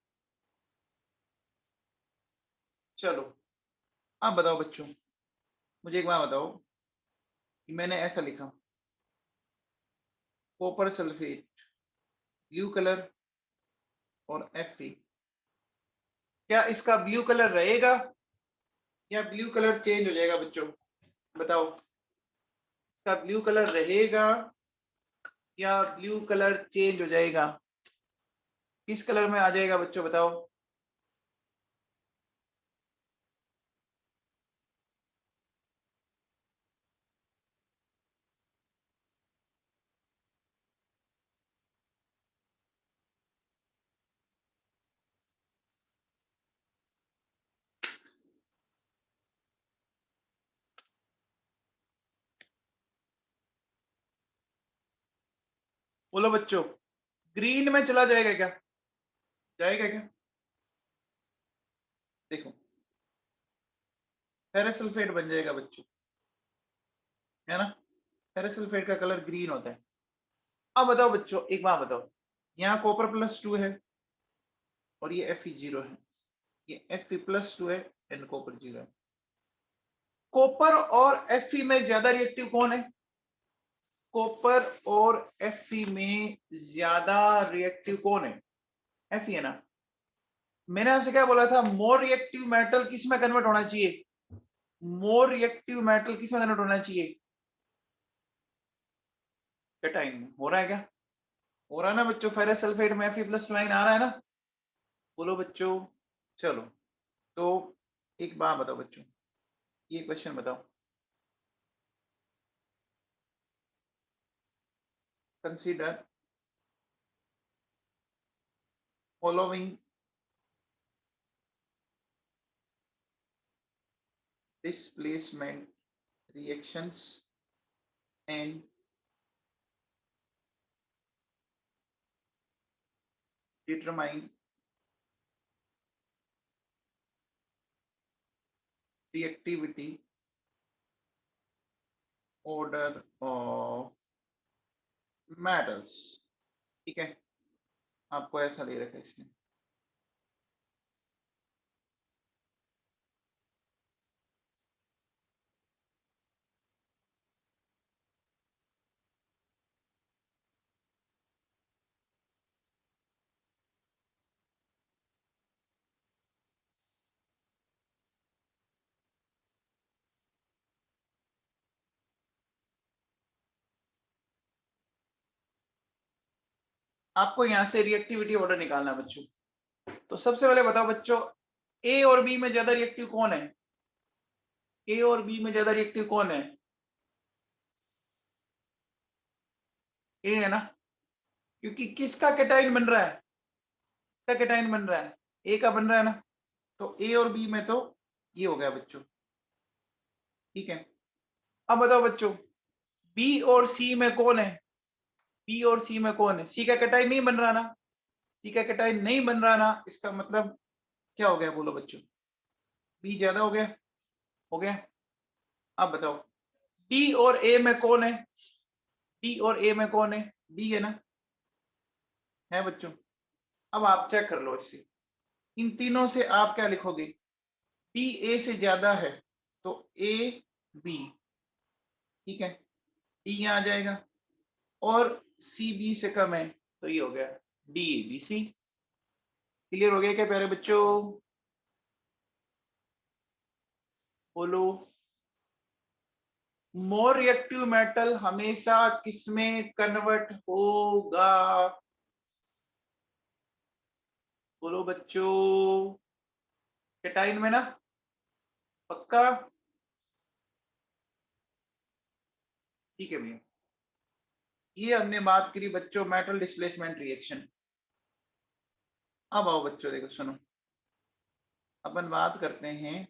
चलो आप बताओ बच्चों, मुझे एक बात बताओ कि मैंने ऐसा लिखा कॉपर सल्फेट ब्लू कलर और Fe, क्या इसका ब्लू कलर रहेगा या ब्लू कलर चेंज हो जाएगा बच्चों? बताओ, इसका ब्लू कलर रहेगा या ब्लू कलर चेंज हो जाएगा? किस कलर में आ जाएगा बच्चों बताओ? बोलो बच्चों, ग्रीन में चला जाएगा क्या? जाएगा क्या? देखो फेरस सल्फेट बन जाएगा बच्चों, है ना? फेरस सल्फेट का कलर ग्रीन होता है। अब बताओ बच्चों, एक बात बताओ, यहाँ कॉपर+2 है और ये Fe0 है, ये Fe+2 है एंड कॉपर 0 है। कॉपर और Fe में ज्यादा रिएक्टिव कौन है? कॉपर और Fe में ज्यादा रिएक्टिव कौन है? Fe है ना? मैंने आपसे क्या बोला था, मोर रिएक्टिव मेटल किस में कन्वर्ट होना चाहिए? मोर रिएक्टिव मेटल किस में कन्वर्ट होना चाहिए? केटाइन में। हो रहा है क्या? हो रहा है ना बच्चों, फेरस सल्फेट में Fe+2 आ रहा है ना, बोलो बच्चों। चलो, तो एक बात बताओ बच्चों, ये क्वेश्चन बताओ, consider following displacement reactions and determine reactivity order of metals। ठीक है, आपको ऐसा दे रखा है इसने। आपको यहां से रिएक्टिविटी ऑर्डर निकालना है बच्चों। तो सबसे पहले बताओ बच्चों, ए और बी में ज्यादा रिएक्टिव कौन है? ए और बी में ज्यादा रिएक्टिव कौन है? ए है ना, क्योंकि किसका कैटाइन बन रहा है? किसका कैटाइन बन रहा है? ए का बन रहा है ना। तो ए और बी में तो ये हो गया बच्चों, ठीक है। अब बताओ बच्चों, बी और सी में कौन है? बी और सी में कौन है? सी का कैटाइन नहीं बन रहा ना, सी का कैटाइन नहीं बन रहा ना, इसका मतलब क्या हो गया बोलो बच्चों? बी ज्यादा हो गया, हो गया। अब बताओ, डी और ए में कौन है? डी और ए में कौन है? डी है ना, है बच्चों। अब आप चेक कर लो इससे, इन तीनों से आप क्या लिखोगे? डी ए से ज्यादा है तो ए बी, ठीक है, डी यहां आ जाएगा, और सी बी से कम है तो ये हो गया D A B C. Clear हो गया क्या प्यारे बच्चों? बोलो, मोर रिएक्टिव मेटल हमेशा किसमें कन्वर्ट होगा? बोलो बच्चों, कैटाइन में ना, पक्का? ठीक है भैया, ये हमने बात करी बच्चों मेटल डिस्प्लेसमेंट रिएक्शन। अब आओ बच्चों, देखो सुनो, अपन बात करते हैं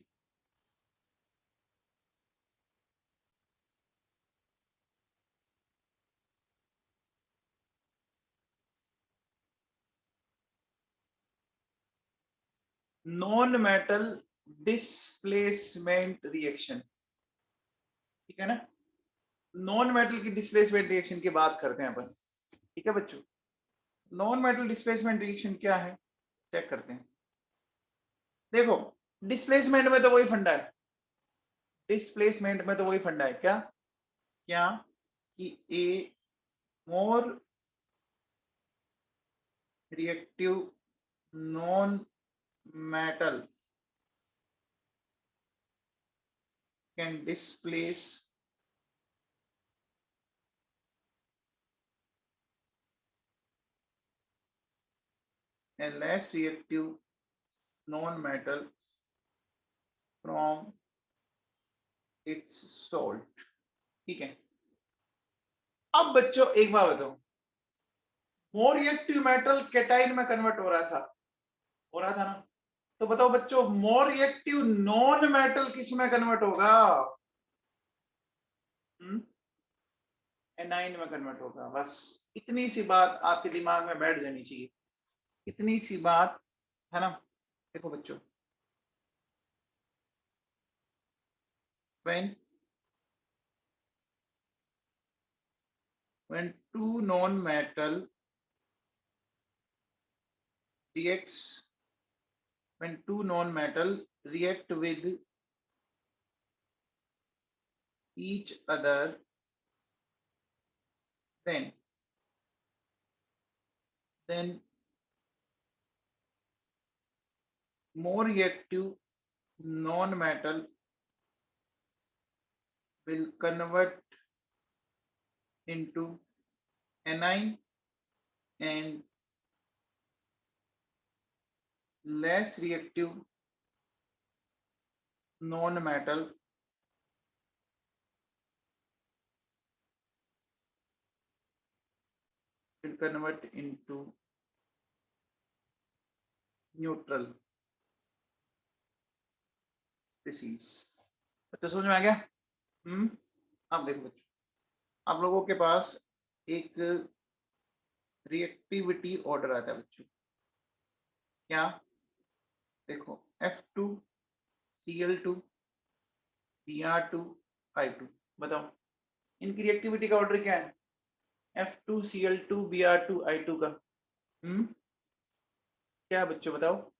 नॉन मेटल डिस्प्लेसमेंट रिएक्शन, ठीक है ना। नॉन मेटल की डिस्प्लेसमेंट रिएक्शन की बात करते हैं अपन, ठीक है बच्चों। नॉन मेटल डिस्प्लेसमेंट रिएक्शन क्या है, चेक करते हैं। देखो, डिस्प्लेसमेंट में तो वही फंडा है, डिस्प्लेसमेंट में तो वही फंडा है, क्या क्या कि a more reactive non metal can displace a less reactive non-metal from its salt, ठीक है। अब बच्चों एक बात बताओ, मोर रिएक्टिव मेटल कैटाइन में कन्वर्ट हो रहा था, हो रहा था ना। तो बताओ बच्चों, मोर रिएक्टिव नॉन मेटल किस में कन्वर्ट होगा? एनाइन में कन्वर्ट होगा। बस इतनी सी बात आपके दिमाग में बैठ जानी चाहिए, इतनी सी बात, है ना। देखो बच्चों, when when two non-metal reacts when two non-metal react with each other, then more reactive non-metal will convert into anion and less reactive non-metal will convert into neutral species। तो समझ में आ गया? अब देखो बच्चों, आप लोगों के पास एक रिएक्टिविटी ऑर्डर आता है बच्चों। क्या? देखो F2Cl2 Br2 I2, बताओ इनकी रिएक्टिविटी का ऑर्डर क्या है? F2Cl2 Br2 I2 का क्या है बच्चों, बताओ।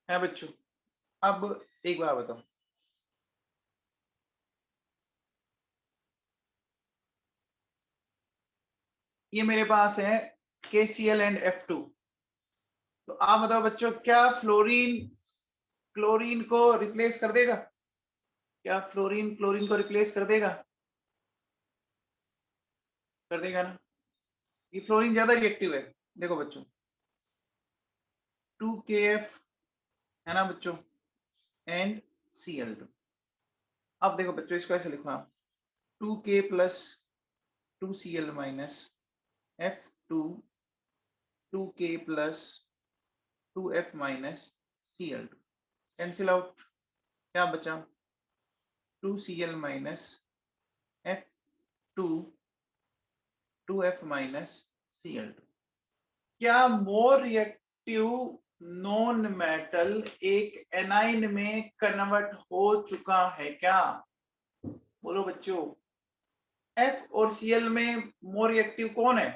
है बच्चों? अब एक बार बताओ, ये मेरे पास है KCl एंड F2, तो आप बताओ बच्चों, क्या फ्लोरीन क्लोरीन को रिप्लेस कर देगा? क्या फ्लोरीन क्लोरीन को रिप्लेस कर देगा? कर देगा ना? ये फ्लोरीन ज्यादा रिएक्टिव है। देखो बच्चों 2KF है ना बच्चों एंड Cl2। अब देखो बच्चों इसको ऐसे लिखो आप 2K plus 2Cl minus F2 2K plus 2F minus Cl2, cancel out, क्या बचा 2Cl minus F2 2F minus Cl2। क्या मोर रिएक्टिव नॉन मेटल एक एनाइन में कन्वर्ट हो चुका है क्या? बोलो बच्चों, F और Cl में मोर रिएक्टिव कौन है?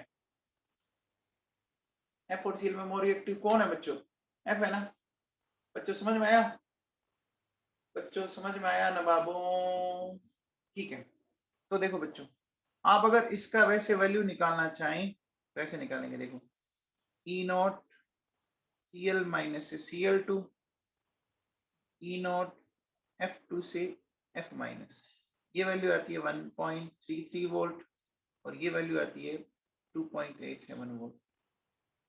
F और Cl में मोर रिएक्टिव कौन है बच्चों? F है ना? बच्चों समझ में आया? बच्चों समझ में आया ना बाबू? ठीक है, तो देखो बच्चों, आप अगर इसका वैसे वैल्यू निकालना चाहें वैसे निकालेंगे। देखो E नॉट Cl माइनस से Cl2, E नॉट F2 से F माइनस, ये वैल्यू आती है 1.33 वोल्ट और ये वैल्यू आती है 2.87 वोल्ट।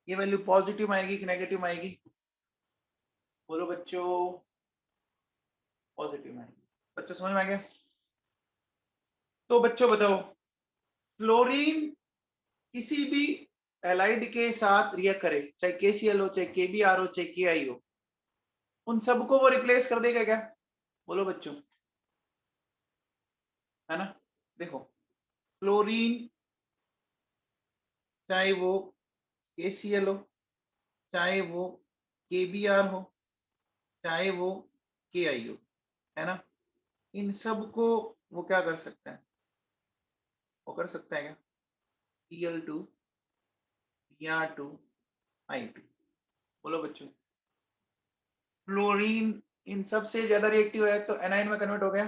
ये वैल्यू पॉजिटिव आएगी कि नेगेटिव आएगी? बोलो बच्चों, पॉजिटिव आएगी। बच्चों समझ में आ गया? तो बच्चों बताओ, फ्लोरीन किसी भी एलाइड के साथ रिएक्ट करे, चाहे KCl हो, चाहे KBr हो, चाहे KI हो, उन सबको वो रिप्लेस कर देगा क्या? बोलो बच्चों, है ना? देखो फ्लोरीन चाहे वो KCl हो, चाहे वो KBr हो, चाहे वो KI हो, है ना, इन सब को वो क्या कर सकता है? वो कर सकता है क्या? Cl2 Br2 I2। बोलो बच्चों, फ्लोरीन इन सब से ज्यादा रिएक्टिव है तो एनाइन में कन्वर्ट हो गया?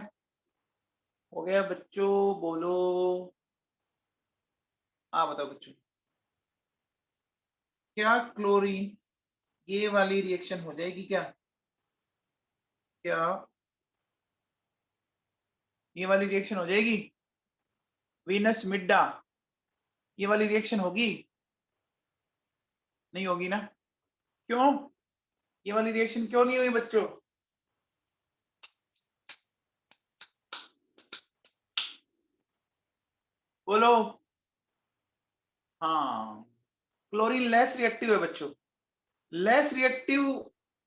हो गया बच्चों? बोलो, हाँ बताओ बच्चों, क्या क्लोरीन ये वाली रिएक्शन हो जाएगी क्या? क्या ये वाली रिएक्शन हो जाएगी? वीनस मिड्डा ये वाली रिएक्शन होगी? नहीं होगी ना? क्यों? ये वाली रिएक्शन क्यों नहीं हुई बच्चों? बोलो। हाँ, क्लोरीन लेस रिएक्टिव है बच्चों, लेस रिएक्टिव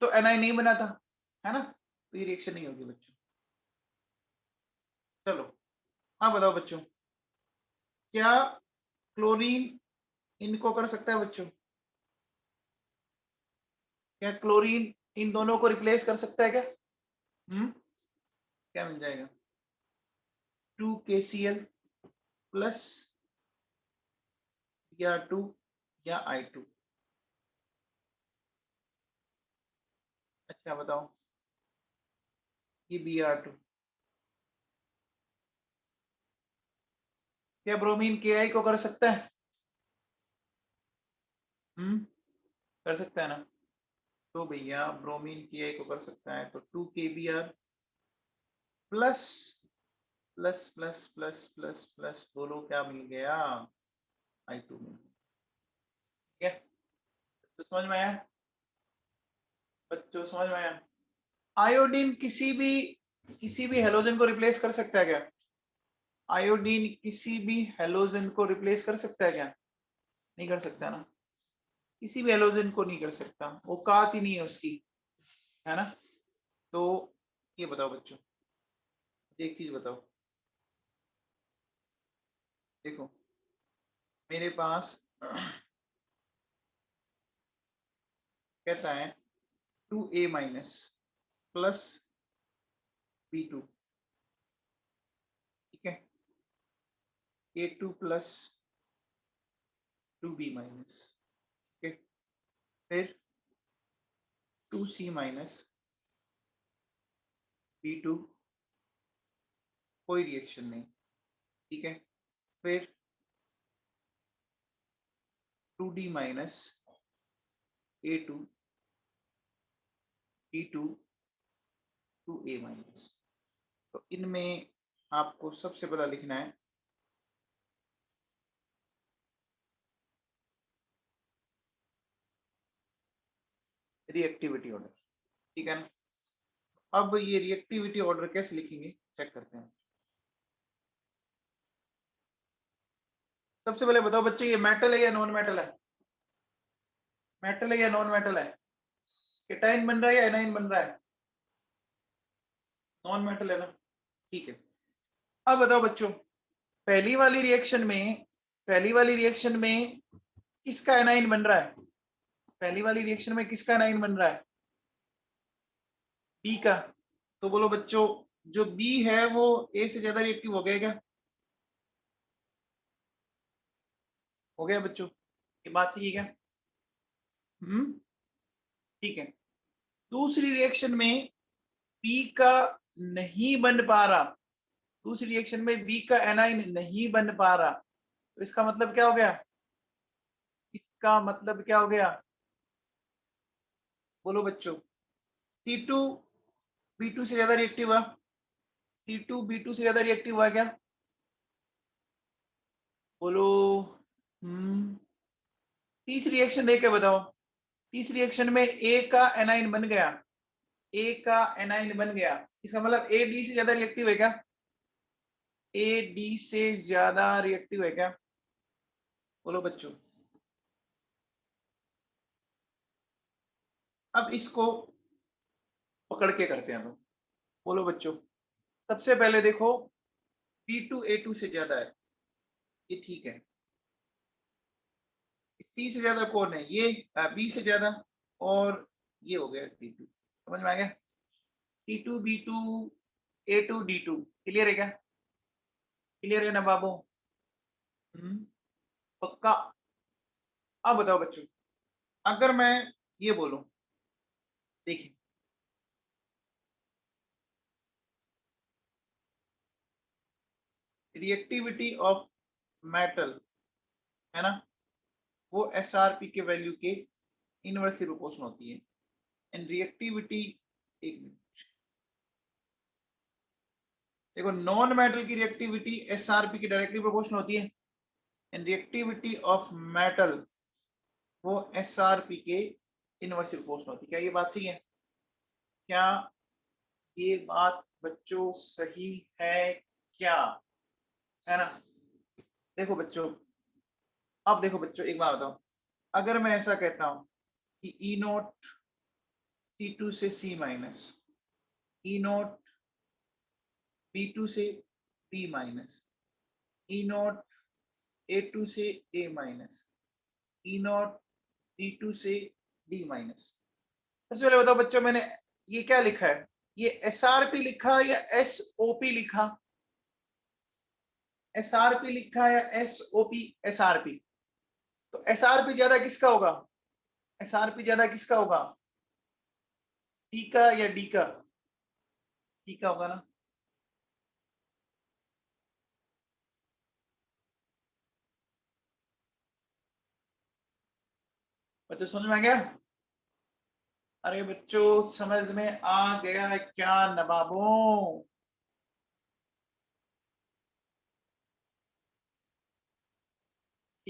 तो एनाइन नहीं बना था, है ना, तो ये रिएक्शन नहीं होगी बच्चों। चलो हाँ बताओ बच्चों, क्या क्लोरीन इनको कर सकता है बच्चों? क्या क्लोरीन इन दोनों को रिप्लेस कर सकता है क्या? क्या मिल जाएगा? 2KCl प्लस Br2 या I2। अच्छा बताओ, ये Br2 क्या ब्रोमीन KI को कर सकता है? कर सकता है ना? तो भैया ब्रोमीन KI को कर सकता है तो 2KBr plus plus plus plus plus plus बोलो क्या मिल गया, I2 मिल गया। ठीक है, तो समझ में आया बच्चों, समझ में आया? आयोडीन किसी भी हेलोजन को रिप्लेस कर सकता है क्या? आयोडीन किसी भी हेलोजन को रिप्लेस कर सकता है क्या? नहीं कर सकता ना, किसी भी हेलोजन को नहीं कर सकता, औकात ही नहीं है उसकी, है ना। तो ये बताओ बच्चों, एक चीज बताओ, देखो मेरे पास कहता है 2A माइनस प्लस B2, ठीक है, A2 प्लस 2B माइनस, ठीक है, फिर 2C माइनस B2, कोई रिएक्शन नहीं, ठीक है, फिर 2D minus A2 B2 2A minus. तो इनमें आपको सबसे पहला लिखना है रिएक्टिविटी ऑर्डर, ठीक है ना। अब ये रिएक्टिविटी ऑर्डर कैसे लिखेंगे चेक करते हैं। सबसे पहले बताओ बच्चों, ये मेटल है या नॉन मेटल है? मेटल है या नॉन मेटल है? केटाइन बन रहा है या एनाइन बन रहा है? नॉन मेटल है ना, ठीक है। अब बताओ बच्चों, पहली वाली रिएक्शन में किसका एनाइन बन रहा है? पहली वाली रिएक्शन में किसका एनाइन बन रहा है? बी का। तो बोलो बच्चों, जो बी है वो ए से ज्यादा रिएक्टिव हो गया क्या? हो गया बच्चों, ये बात सही है क्या? ठीक है। दूसरी रिएक्शन में बी का नहीं बन पा रहा, दूसरी रिएक्शन में बी का एनाइन नहीं बन पा रहा, तो इसका मतलब क्या हो गया? इसका मतलब क्या हो गया? बोलो बच्चों, C2 B2 से ज्यादा रिएक्टिव हुआ, C2 B2 से ज्यादा रिएक्टिव हुआ क्या? बोलो। हम्म तीसरी रिएक्शन देख के बताओ, तीसरी रिएक्शन में ए का एनाइन बन गया, ए का एनाइन बन गया, इसका मतलब ए डी से ज्यादा रिएक्टिव है क्या? ए डी से ज्यादा रिएक्टिव है क्या? बोलो बच्चों। अब इसको पकड़ के करते हैं हम। बोलो बच्चों, सबसे पहले देखो B2 A2 से ज्यादा है, ये ठीक है। C से ज्यादा कौन है? ये B से ज्यादा, और ये हो गया D2, समझ में आ गया? C2 B2 A2 D2, clear है क्या? क्लियर है ना बाबू? पक्का। अब बताओ बच्चों, अगर मैं ये बोलूं, देखिए रिएक्टिविटी ऑफ मेटल, है ना, वो एसआरपी के वैल्यू के इनवर्सली प्रोपोर्शनल होती है। एंड रिएक्टिविटी, एक मिनट, देखो नॉन मेटल की रिएक्टिविटी एसआरपी की डायरेक्टली प्रोपोर्शनल होती है, एंड रिएक्टिविटी ऑफ मेटल वो एसआरपी के इनवर्सली प्रोपोर्शनल होती है। क्या ये बात सही है? क्या ये बात बच्चों सही है क्या? है ना। देखो बच्चों, अब देखो बच्चों एक बात बताओ, अगर मैं ऐसा कहता हूं कि ई नोट C2 से C माइनस, ई नोट B2 से B माइनस, ई नोट A2 से A minus, E note D2 से D माइनस। सबसे पहले बताओ बच्चों, मैंने ये क्या लिखा है? ये SRP लिखा या SOP लिखा? SRP लिखा या SOP? SRP। तो SRP ज्यादा किसका होगा? SRP ज्यादा किसका होगा? C का या D का? D का होगा ना। बच्चों समझ में आ गया? अरे बच्चों समझ में आ गया क्या नवाबों?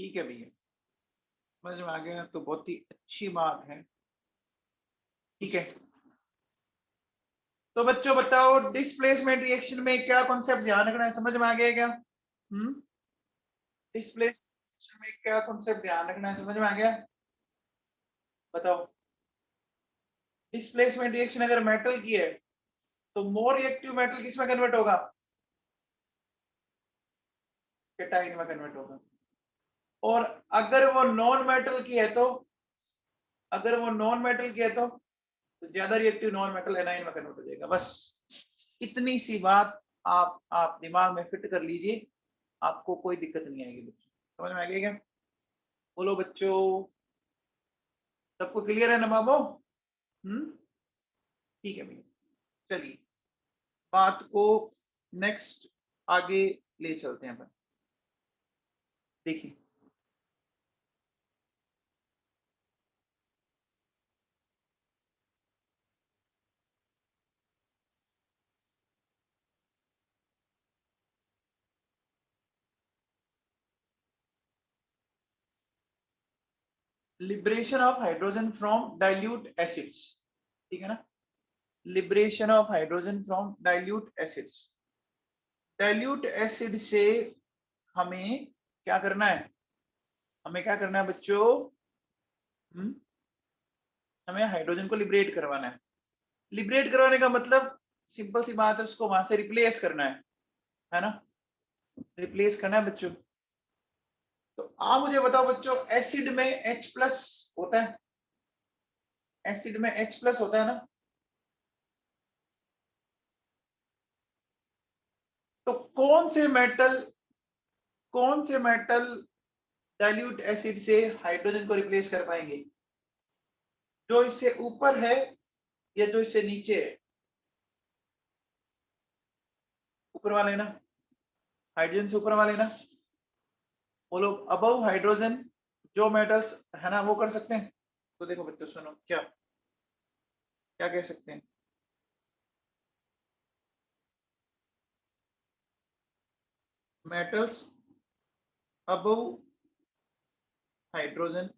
ठीक है भैया, समझ में आ गया तो बहुत ही अच्छी बात है। ठीक है, तो बच्चों बताओ डिस्प्लेसमेंट रिएक्शन में क्या कॉन्सेप्ट ध्यान रखना है, समझ में आ गया क्या? डिस्प्लेसमेंट में क्या कॉन्सेप्ट ध्यान रखना है, समझ में आ गया? बताओ। डिस्प्लेसमेंट रिएक्शन अगर मेटल की है तो मोर रिएक्टिव मेटल किस में कन्वर्ट होगा? केटाइन में कन्वर्ट होगा। और अगर वो नॉन मेटल की है तो, अगर वो नॉन मेटल की है तो ज्यादा रिएक्टिव नॉन मेटल एनाइन में कन्वर्ट हो जाएगा। बस इतनी सी बात आप दिमाग में फिट कर लीजिए, आपको कोई दिक्कत नहीं आएगी बच्चों। समझ में आ गया क्या? बोलो बच्चों, सबको क्लियर है ना बाबू? ठीक है भैया, चलिए बात को नेक्स्ट आगे ले चलते हैं अपन। देखिए liberation of hydrogen from dilute acids, ठीक है ना? Liberation of hydrogen from dilute acids. Dilute acid से हमें क्या करना है? हमें क्या करना है बच्चों? हमें हाइड्रोजन को लिबरेट करवाना है। लिबरेट करवाने का मतलब सिंपल सी बात है, उसको वहां से रिप्लेस करना है ना? रिप्लेस करना है बच्चों। तो आप मुझे बताओ बच्चों, एसिड में H प्लस होता है? एसिड में H प्लस होता है ना? तो कौन से मेटल डाइल्यूट एसिड से हाइड्रोजन को रिप्लेस कर पाएंगे? जो इससे ऊपर है या जो इससे नीचे है? ऊपर वाले ना, हाइड्रोजन से ऊपर वाले ना। बोलो अबव हाइड्रोजन जो मेटल्स है ना वो कर सकते हैं। तो देखो बच्चों सुनो, क्या क्या कह सकते हैं? Metals above hydrogen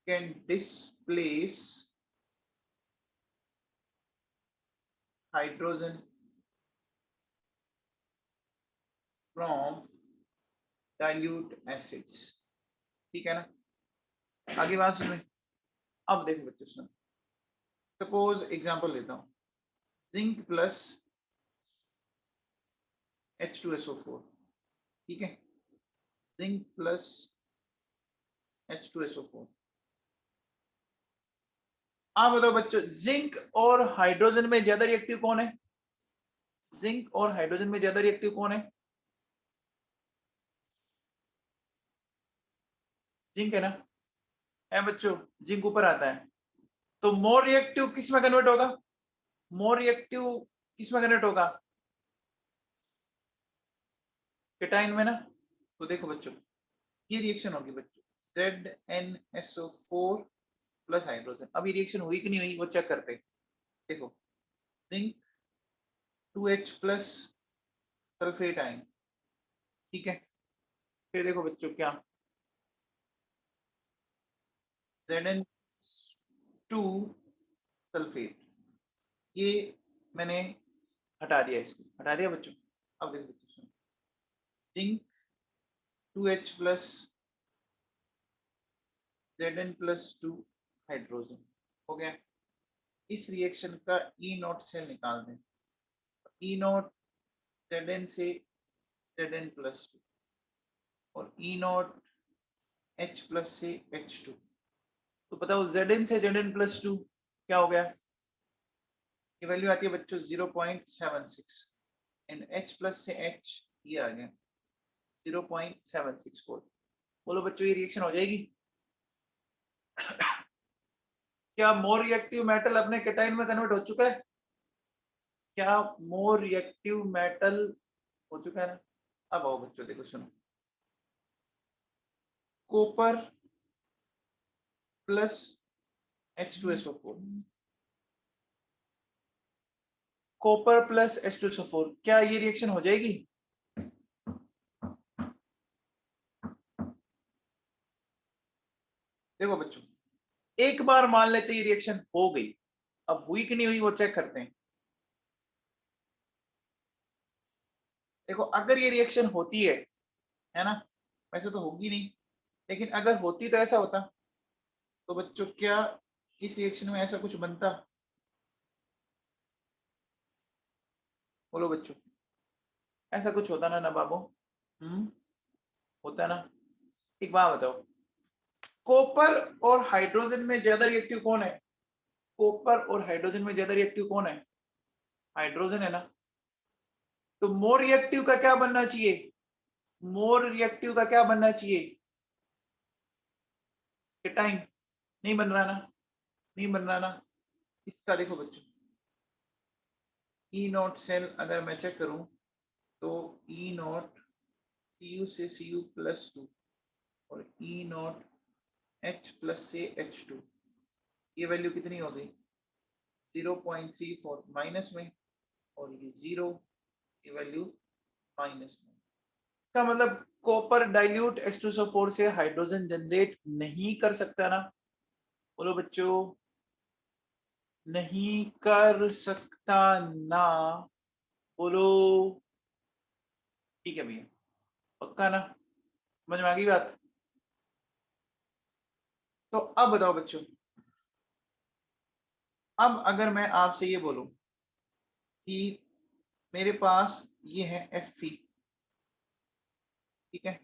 can displace hydrogen from dilute acids, ठीक है ना? आगे बात सुनो। अब देखो बच्चों सुनो, सपोज एग्जांपल लेता हूं, जिंक प्लस H2SO4, ठीक है? Zinc plus H2SO4। आप बताओ बच्चों, जिंक और हाइड्रोजन में ज्यादा रिएक्टिव कौन है? जिंक और हाइड्रोजन में ज्यादा रिएक्टिव कौन है? जिंक है ना? है बच्चों, जिंक ऊपर आता है। तो मोर रिएक्टिव किस में कन्वर्ट होगा? मोर रिएक्टिव किस में कन्वर्ट होगा? केटाइन में ना? तो देखो बच्चों, ये रिएक्शन होगी बच्चों, ZnSO4 प्लस हाइड्रोजन। अभी रिएक्शन हुई कि नहीं हुई वो चेक करते हैं। देखो, zinc 2H plus sulphate ion, ठीक है? फिर देखो बच्चों क्या, Zn2 सल्फेट, ये मैंने हटा दिया, इसको हटा दिया बच्चों। अब देखो बच्चों, zinc 2H plus Zn+2 hydrogen हो गया। इस रिएक्शन का ई नॉट सेल निकाल दें। ई नॉट Zn से Zn+2 और ई नॉट H प्लस से H2। तो बताओ Zn से Zn+2 क्या हो गया? ये वैल्यू आती है बच्चों 0.76 एंड H प्लस से H ये आ गया 0.76 वोल्ट। बोलो बच्चों, ये रिएक्शन हो जाएगी? क्या मोर रिएक्टिव मेटल अपने केटाइन में कन्वर्ट हो चुका है? क्या मोर रिएक्टिव मेटल हो चुका है ना? अब आओ बच्चों, देखो सुनो, copper plus H2SO4, copper plus H2SO4, क्या ये रिएक्शन हो जाएगी? देखो बच्चों, एक बार मान लेते ही रिएक्शन हो गई, अब हुई कि नहीं हुई वो चेक करते हैं। देखो अगर ये रिएक्शन होती है ना, वैसे तो होगी नहीं, लेकिन अगर होती तो ऐसा होता। तो बच्चों क्या इस रिएक्शन में ऐसा कुछ बनता? बोलो बच्चों, ऐसा कुछ होता ना बाबू? होता ना। एक बात बताओ, कॉपर और हाइड्रोजन में ज्यादा रिएक्टिव कौन है? कॉपर और हाइड्रोजन में ज्यादा रिएक्टिव कौन है? हाइड्रोजन है ना। तो मोर रिएक्टिव का क्या बनना चाहिए? मोर रिएक्टिव का क्या बनना चाहिए? केटाइन। नहीं बन रहा ना, नहीं बन रहा ना। इसका देखो बच्चों, ई नॉट सेल अगर मैं चेक करूं तो ई नॉट Cu से Cu प्लस 2 और ई नॉट H प्लस से H2, ये वैल्यू कितनी हो गई? 0.34 माइनस में, और ये 0, ये वैल्यू माइनस में। इसका मतलब कॉपर डाइल्यूट H2SO4 से हाइड्रोजन जनरेट नहीं कर सकता ना? बोलो बच्चों, नहीं कर सकता ना? बोलो। ठीक है भैया, पक्का ना? समझ में आ गई बात? तो अब बताओ बच्चों, अब अगर मैं आपसे ये बोलूं कि मेरे पास ये है Fe, ठीक है,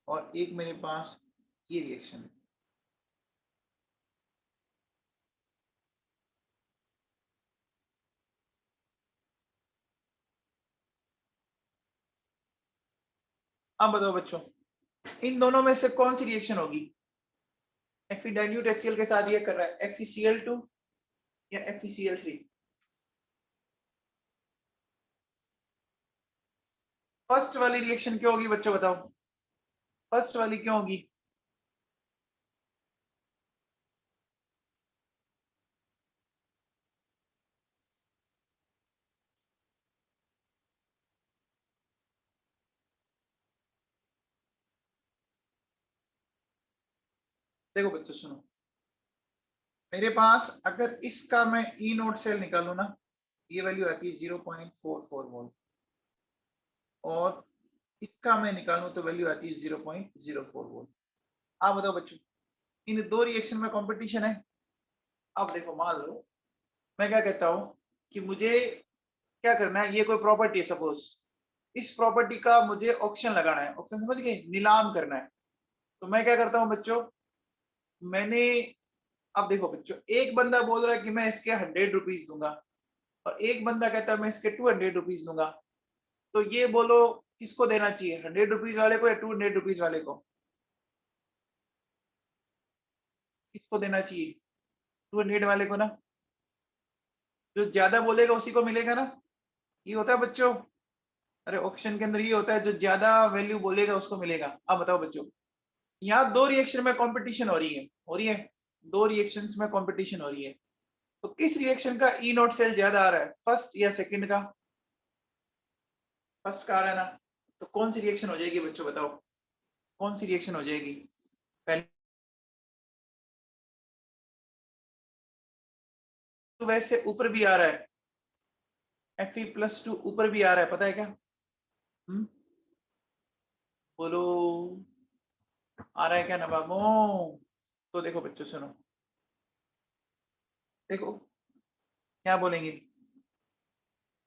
और एक मेरे पास ये रिएक्शन है, अब बताओ बच्चों, इन दोनों में से कौन सी रिएक्शन होगी? Fe डाइल्यूट HCl के साथ ये कर रहा है, FeCl2 या FeCl3? फर्स्ट वाली रिएक्शन क्यों होगी बच्चों, बताओ? फर्स्ट वाली क्यों होगी? देखो बच्चों सुनो, मेरे पास अगर इसका मैं ई नोट सेल निकालू ना, ये वैल्यू आती है 0.44 वोल्ट, और इसका मैं निकालूं तो वैल्यू आती है 0.04 वोल्ट। आप बताओ बच्चों, इन दो रिएक्शन में कंपटीशन है। अब देखो मान लो मैं क्या कहता हूं कि मुझे क्या करना है, ये कोई प्रॉपर्टी है सपोज, इस प्रॉपर्टी का मुझे ऑक्शन लगाना है, ऑक्शन समझ गए, नीलाम करना है। तो मैं क्या करता हूं बच्चों, मैंने, अब देखो बच्चों, एक बंदा बोल रहा है कि मैं इसके 100 रुपीज दूंगा, और एक बंदा कहता है मैं इसके 200 रुपीज दूंगा। तो ये बोलो किसको देना चाहिए, 100 रुपीज वाले को या 200 रुपीज वाले को? किसको देना चाहिए? 200 वाले को ना। जो ज्यादा बोलेगा उसी को मिलेगा ना, ये होता है बच्चों। अरे ऑप्शन के अंदर ये होता है, जो ज्यादा वैल्यू बोलेगा उसको मिलेगा। अब बताओ बच्चों, यहाँ दो रिएक्शन में कंपटीशन हो रही है, हो रही है, दो रिएक्शंस में कंपटीशन हो रही है। तो किस रिएक्शन का ई नोट सेल ज्यादा आ रहा है, फर्स्ट या सेकंड का? फर्स्ट का आ रहा है ना। तो कौन सी रिएक्शन हो जाएगी बच्चों, बताओ कौन सी रिएक्शन हो जाएगी? पहले तो वैसे ऊपर भी आ रहा है, Fe+2 ऊपर भी आ रहा है, पता है क्या? बोलो, आ रहा है क्या ना बाबू? तो देखो बच्चों सुनो, देखो क्या बोलेंगे,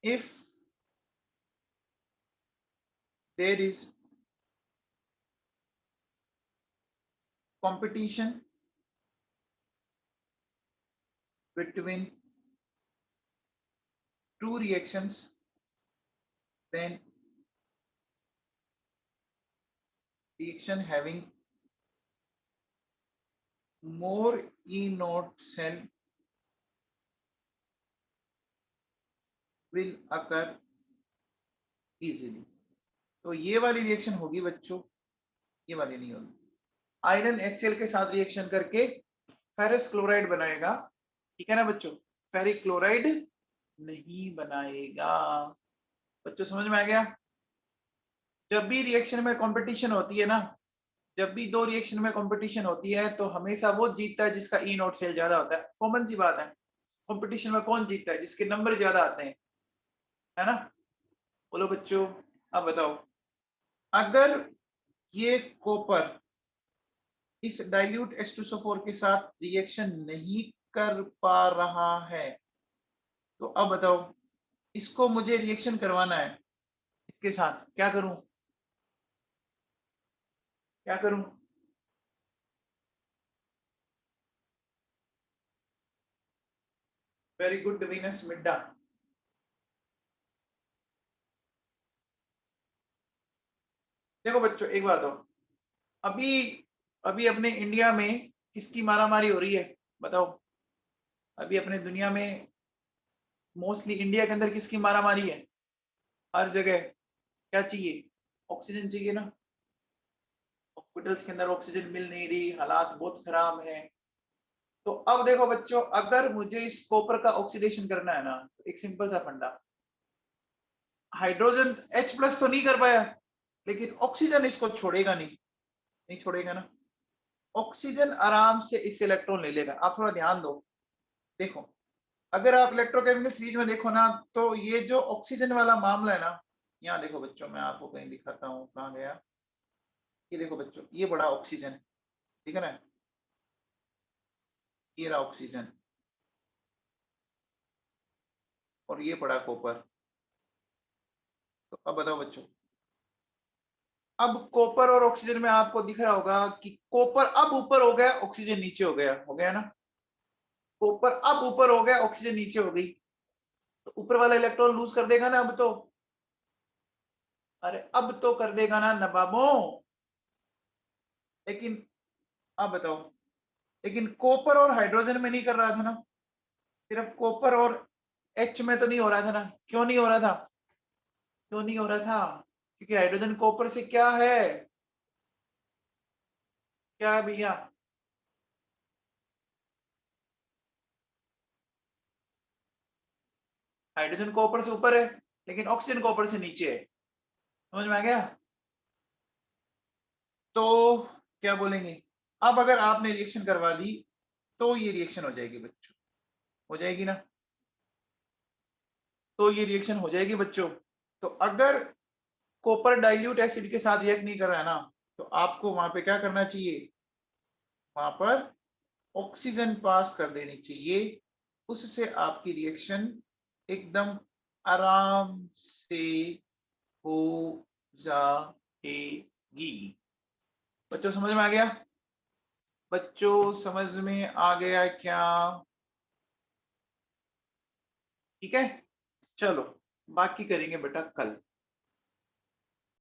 if there is competition between two reactions, then reaction having more E naught cell will occur easily। तो ये वाली रिएक्शन होगी बच्चों, ये वाली नहीं होगी। आयरन HCl के साथ रिएक्शन करके फेरस क्लोराइड बनाएगा, ठीक है ना बच्चों, फेरिक क्लोराइड नहीं बनाएगा। बच्चों समझ में आ गया? जब भी रिएक्शन में कंपटीशन होती है ना, जब भी दो रिएक्शन में कंपटीशन होती है तो हमेशा वो जीतता है जिसका ई नॉट सेल ज्यादा होता है। कॉमन सी बात है, कंपटीशन में कौन जीतता है? जिसके नंबर ज्यादा आते हैं, है ना? बोलो बच्चों, अब बताओ, अगर ये कॉपर इस डाइल्यूट H2SO4 के साथ रिएक्शन नहीं कर पा रहा है, तो अब बताओ, इसको मुझे रिएक्शन करवाना है, इसके साथ क्या करूं? क्या करूं? Very good Venus Midda. देखो बच्चों, एक बात हो, अभी अभी अपने इंडिया में किसकी मारामारी हो रही है बताओ? अभी अपने दुनिया में मोस्टली इंडिया के अंदर किसकी मारामारी है? हर जगह क्या चाहिए? ऑक्सीजन चाहिए ना। हॉस्पिटल्स के अंदर ऑक्सीजन मिल नहीं रही, हालात बहुत खराब है। तो अब देखो बच्चों, अगर मुझे इस कॉपर का ऑक्सीडेशन करना है ना, तो एक सिंपल सा फंडा, हाइड्रोजन H+ तो नहीं कर पाया, लेकिन ऑक्सीजन इसको छोड़ेगा नहीं, नहीं छोड़ेगा ना। ऑक्सीजन आराम से इस इलेक्ट्रॉन ले लेगा। आप थोड़ा ध्यान दो, देखो, अगर आप इलेक्ट्रोकेमिकल सीरीज में देखो ना, तो ये जो ऑक्सीजन वाला मामला है ना, यहाँ देखो बच्चों, मैं आपको कहीं दिखाता हूँ, कहाँ गया ये? देखो बच्चों, ये बड़ा ऑक्सीजन, ठीक है ना, ये रहा ऑक्सीजन, और ये पड़ा कॉपर। तो अब बताओ बच्चों, अब कॉपर और ऑक्सीजन में आपको दिख रहा होगा कि कॉपर अब ऊपर हो गया, ऑक्सीजन नीचे हो गया ना। कॉपर अब ऊपर हो गया, ऑक्सीजन नीचे हो गई, तो ऊपर वाला इलेक्ट्रॉन लूज कर देगा ना अब तो। अरे अब तो कर देगा ना नवाबों। लेकिन अब बताओ, लेकिन कॉपर और हाइड्रोजन में नहीं कर रहा था ना, सिर्फ कॉपर और H में तो नहीं हो रहा था ना। क्यों नहीं हो रहा था? क्यों नहीं हो रहा था? क्योंकि हाइड्रोजन कॉपर से क्या है? क्या है भैया? हाइड्रोजन कॉपर से ऊपर है, लेकिन ऑक्सीजन कॉपर से नीचे है। समझ में आ गया? तो क्या बोलेंगे, अब अगर आपने रिएक्शन करवा दी तो ये रिएक्शन हो जाएगी बच्चों, हो जाएगी ना? तो ये रिएक्शन हो जाएगी बच्चों। तो अगर कॉपर डाइल्यूट एसिड के साथ रिएक्ट नहीं कर रहा है ना, तो आपको वहां पे क्या करना चाहिए? वहां पर ऑक्सीजन पास कर देनी चाहिए, उससे आपकी रिएक्शन एकदम आराम से हो जाएगी। बच्चों समझ में आ गया? बच्चों समझ में आ गया क्या? ठीक है, चलो बाकी करेंगे बेटा कल।